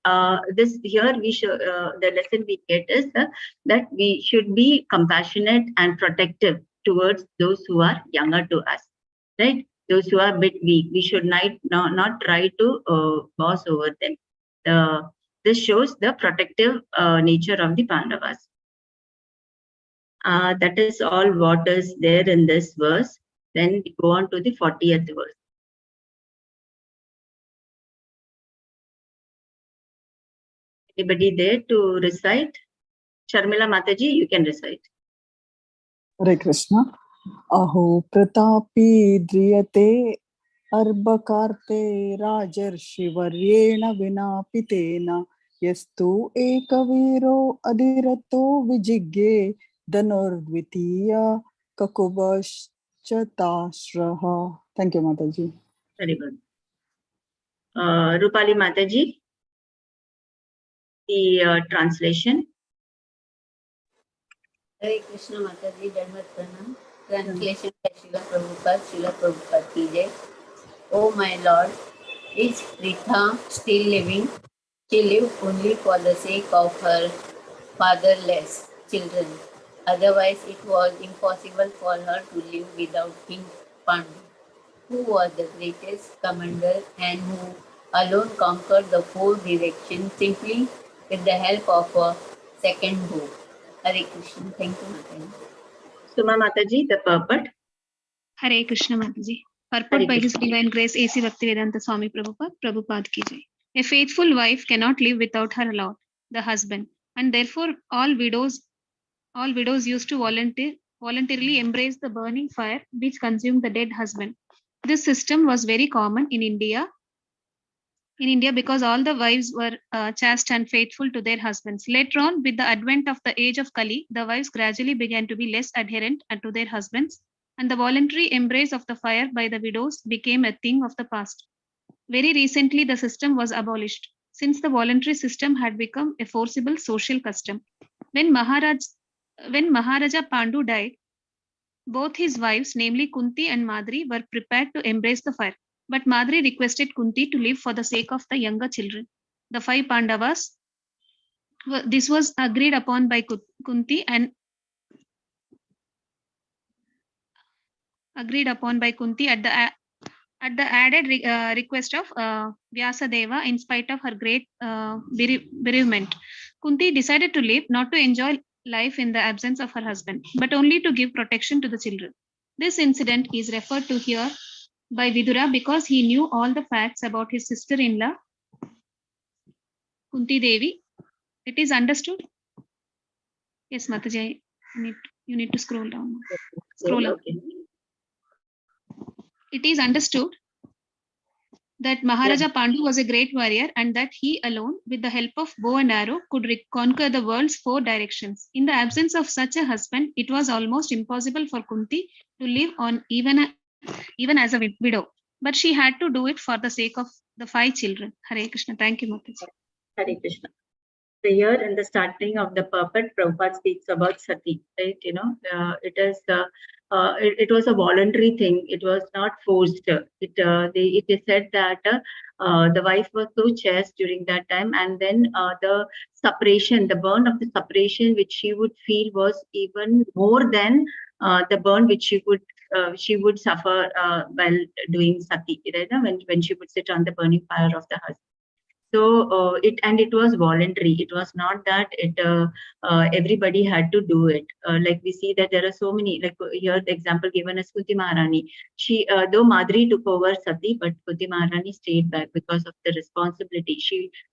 this here we should the lesson we get is that we should be compassionate and protective towards those who are younger to us, right? Those who are a bit weak, we should not try to boss over them. This shows the protective nature of the Pandavas. That is all what is there in this verse. Then we go on to the 40th verse. Anybody there to recite? Sharmila Mataji, you can recite. Hare Krishna. Aho pratapi driyate arbakarte rajarshi varyena vinapitena yastu ekaviro adirato vijigye dhanurvitiya kakubashchatasraha. Thank you, Mataji. Very good. Rupali Mataji, the translation. Hare Krishna Mataji, Dhanvat Pranam. Translation by Srila Prabhupada ki jai. Oh my Lord, is Pritha still living? She lived only for the sake of her fatherless children. Otherwise, it was impossible for her to live without King Pandu, who was the greatest commander and who alone conquered the four directions simply with the help of a second bow. Hare Krishna. Thank you, Mataji. Suma Mataji, the purport. Hare Krishna Mataji. Purport by His Divine Grace A.C. Bhaktivedanta Swami Prabhupada ki jai. A faithful wife cannot live without her lord, the husband, and therefore all widows used to voluntarily embrace the burning fire which consumed the dead husband. This system was very common in India in India because all the wives were chaste and faithful to their husbands. Later on, with the advent of the age of Kali, the wives gradually began to be less adherent to their husbands, and the voluntary embrace of the fire by the widows became a thing of the past. Very recently, the system was abolished, since the voluntary system had become a forcible social custom. When Maharaja Pandu died, both his wives, namely Kunti and Madri, were prepared to embrace the fire. But Madri requested Kunti to live for the sake of the younger children. The 5 Pandavas, this was agreed upon by Kunti and at the added request of Vyasadeva, in spite of her great bereavement. Kunti decided to live, not to enjoy life in the absence of her husband, but only to give protection to the children. This incident is referred to here by Vidura because he knew all the facts about his sister-in-law, Kunti Devi. It is understood? Yes, Mataji, you need to scroll down. Scroll up. Okay. It is understood that Maharaja Pandu was a great warrior and that he alone, with the help of bow and arrow, could conquer the world's 4 directions. In the absence of such a husband, it was almost impossible for Kunti to live on even as a widow. But she had to do it for the sake of the 5 children. Hare Krishna. Thank you, Mataji. Hare Krishna. So here in the starting of the purport, Prabhupada speaks about sati, right? It was a voluntary thing. It was not forced. It is said that the wife was so chaste during that time, and then the separation, the burn of the separation, which she would feel was even more than the burn which she would suffer while doing sati, right? When she would sit on the burning fire of the husband. So it was voluntary. It was not that everybody had to do it. Like we see that there are so many. Like here, the example given as Kunti Maharani. She, though Madri took over Sati, but Kunti Maharani stayed back because of the responsibility.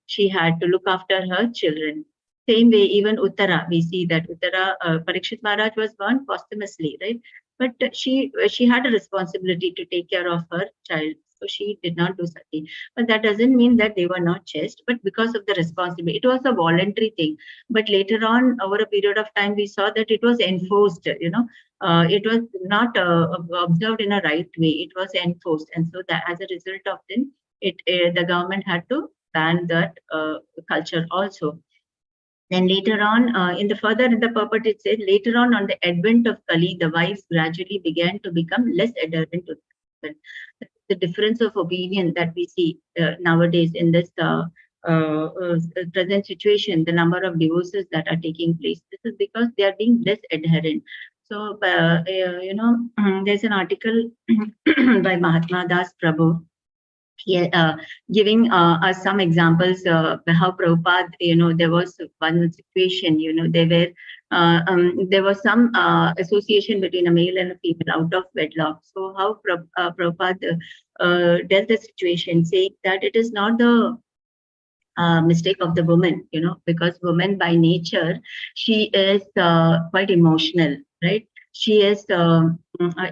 She had to look after her children. Same way, even Uttara, we see that Uttara, Parikshit Maharaj was born posthumously, right? But she had a responsibility to take care of her child. So she did not do sati. But that doesn't mean that they were not chaste, but because of the responsibility, it was a voluntary thing. But later on, over a period of time, we saw that it was enforced, it was not observed in a right way. It was enforced. And so that as a result of it, the government had to ban that culture also. Then later on, in the purport, it says, later on the advent of Kali, the wives gradually began to become less adherent to the husband. The difference of opinion that we see nowadays in this present situation, the number of divorces that are taking place, this is because they are being less adherent. So, there's an article by Mahatma Das Prabhu giving us some examples how Prabhupada, there was one situation, there was some association between a male and a female out of wedlock. So how Prabhupada dealt the situation, saying that it is not the mistake of the woman, because woman by nature, she is quite emotional, right? She is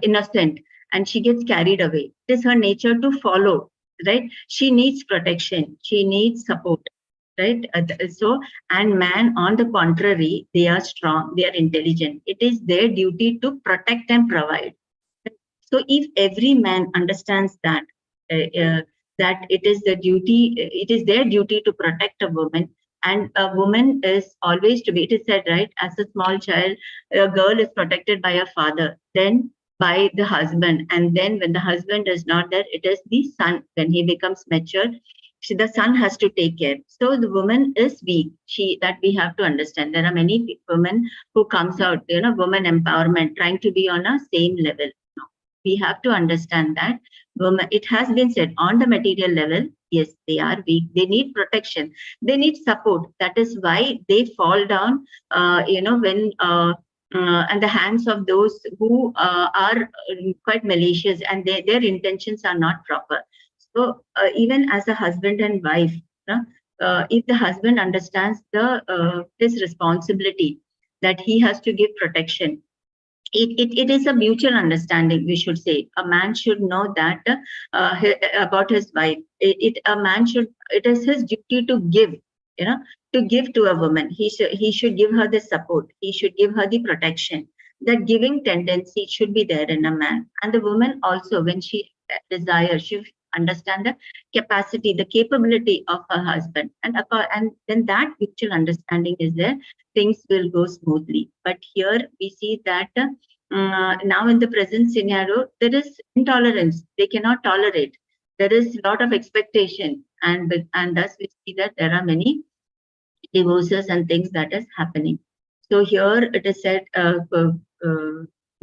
innocent and she gets carried away. It is her nature to follow, right? She needs protection. She needs support, right? And man, on the contrary, they are strong, they are intelligent. It is their duty to protect and provide. So if every man understands that, that it is their duty to protect a woman, and a woman is always to be, it is said, right, as a small child, a girl is protected by her father, then by the husband, and then when the husband is not there, it is the son. When he becomes mature, the son has to take care. So the woman is weak. That we have to understand. There are many women who comes out, woman empowerment, trying to be on a same level. We have to understand that women, it has been said on the material level, yes, they are weak. They need protection. They need support. That is why they fall down, when and the hands of those who are quite malicious and their intentions are not proper. So even as a husband and wife, if the husband understands his responsibility, that he has to give protection, it is a mutual understanding, we should say. A man should know that about his wife. It is his duty to give, to give to a woman. He should give her the support. He should give her the protection. That giving tendency should be there in a man. And the woman also, when she desires, she understand the capacity, the capability of her husband. And then that mutual understanding is there, things will go smoothly. But here we see that now in the present scenario, there is intolerance. They cannot tolerate. There is a lot of expectation, and thus we see that there are many divorces and things that is happening. So here it is said,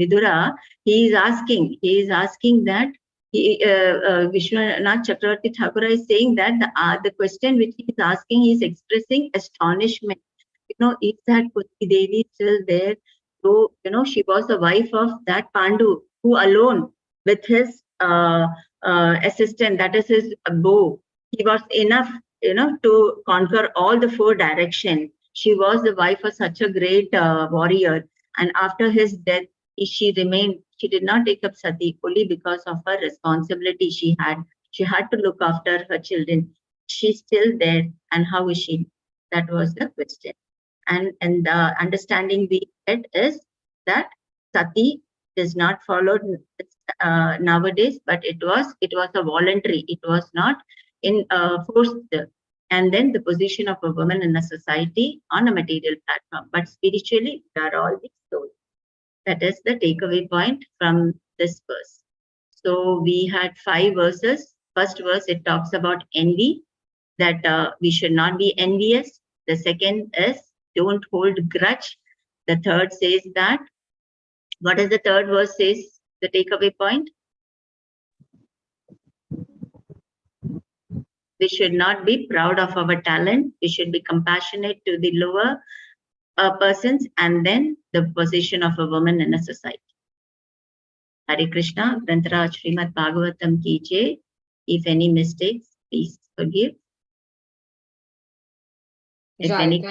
Vidura, he is asking that Vishwanath Chakravarti Thakur is saying that the question which he is asking, he is expressing astonishment. Is that Kunti Devi still there? So, she was the wife of that Pandu who alone with his assistant, that is his bow, he was enough, to conquer all the 4 directions. She was the wife of such a great warrior. And after his death, she remained, she did not take up sati only because of her responsibility she had. She had to look after her children. She's still there. And how is she? That was the question. And the understanding we get is that sati is not followed nowadays, but it was a voluntary. It was not in forced. And then the position of a woman in a society on a material platform, but spiritually they are all the souls. That is the takeaway point from this verse. So we had 5 verses. First verse, it talks about envy, that we should not be envious. The second is don't hold grudge. The third says that, what is the third verse says, the takeaway point? We should not be proud of our talent. We should be compassionate to the lower persons, and then the position of a woman in a society. Hare Krishna, Grantaraj Shrimad Bhagavatam ki jai. If any mistakes, please forgive. Jai,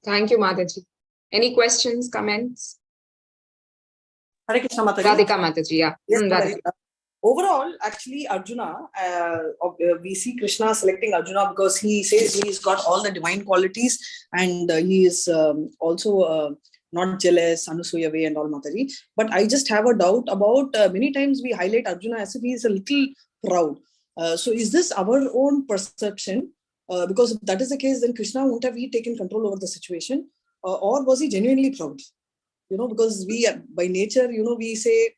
thank you, Mataji. Any questions, comments? Hare Krishna, Mataji. Radhika Mataji, yeah. Yes, Radhika. Overall, actually, Arjuna, we see Krishna selecting Arjuna because he says he's got all the divine qualities, and he is also not jealous, Anusuya way and all, Mataji. But I just have a doubt about many times we highlight Arjuna as if he is a little proud. So is this our own perception? Because if that is the case, then Krishna won't have he taken control over the situation, or was he genuinely proud? Because we by nature, we say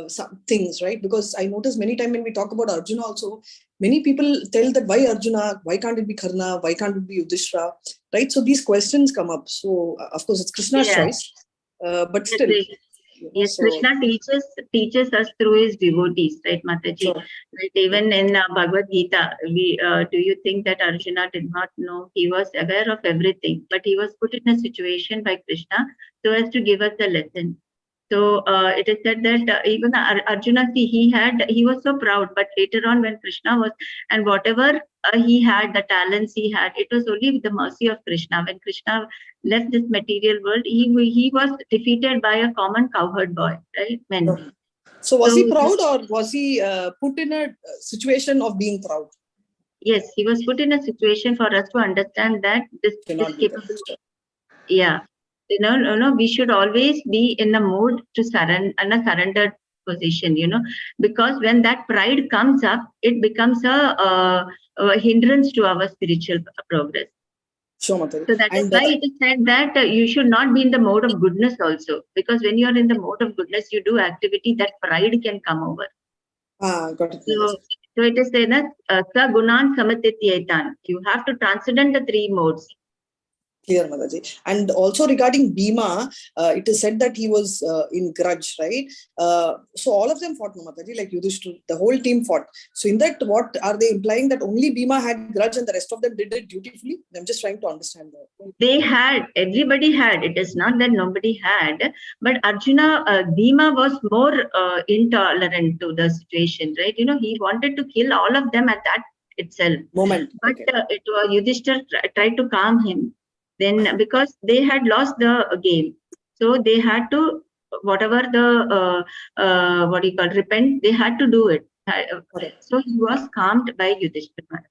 some things, right? Because I notice many times when we talk about Arjuna also, many people tell that why Arjuna, why can't it be Karna, why can't it be Yudhishthira, right? So these questions come up. So of course it's Krishna's choice, but still. Yes, Krishna teaches us through his devotees, right, Mataji? Sure. Right, even in Bhagavad Gita, do you think that Arjuna did not know? He was aware of everything, but he was put in a situation by Krishna so as to give us a lesson. So it is said that even Arjuna, he was so proud, but later on when Krishna was, and whatever he had, the talents he had, it was only with the mercy of Krishna. When Krishna left this material world, he was defeated by a common cowherd boy, right? Men. So was he proud, or was he put in a situation of being proud? Yes, he was put in a situation for us to understand that this capability. Yeah. We should always be in a mood to surrender, in a surrendered position, because when that pride comes up, it becomes a hindrance to our spiritual progress. Sure, so that is why it is said that you should not be in the mode of goodness also, because when you are in the mode of goodness, you do activity that pride can come over. Got it. So it is said that Gunan Samatityetan. You have to transcend the 3 modes. Clear, Mataji. And also regarding Bhima, it is said that he was in grudge, right? So all of them fought, no, Mataji, like Yudhishthira, the whole team fought. So in that, what are they implying, that only Bhima had grudge and the rest of them did it dutifully? I'm just trying to understand that. They had, everybody had. It is not that nobody had, but Arjuna, Bhima was more intolerant to the situation, right? He wanted to kill all of them at that itself. Moment. But it was Yudhishthira tried to calm him. Then because they had lost the game, so they had to whatever the what you call repent, they had to do it. So he was calmed by Yudhishthira.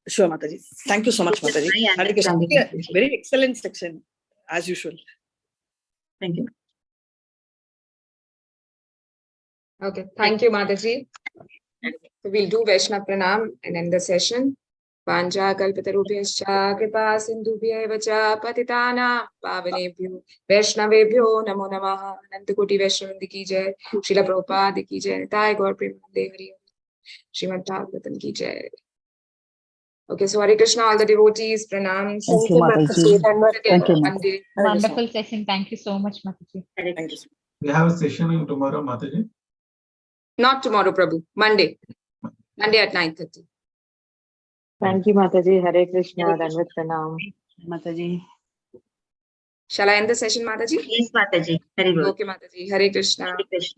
Sure, Mataji. Thank you so much, This is Mataji. my Hare Krishna. understanding, Yeah, Mataji. very excellent section, as usual. Thank you. Okay, thank you, Mataji. So we'll do Vaishnav Pranam and end the session. Vanja kalpatarubhyascha kripa sindhubhyev cha patitana pavanebhyo Vaishnavebhyo namo namaha. Anantakoti Vaishnavandi ki jai. Srila Prabhupada ki jai. Nitai Gaur Premanande Hari. Shrimad Bhagvatam ki jai. Okay, so Hare Krishna, all the devotees, pranams. Thank you, Mataji. Thank you, Mataji. Monday. Wonderful session. Thank you so much, Mataji. Thank you. We have a session in tomorrow, Mataji. Not tomorrow, Prabhu. Monday. Monday at 9:30. Thank you, Mataji. Hare Krishna. Dandavat Pranam. Mataji. Shall I end the session, Mataji? Yes, Mataji. Hare Bol. Okay, Mataji. Hare Krishna. Hare Krishna.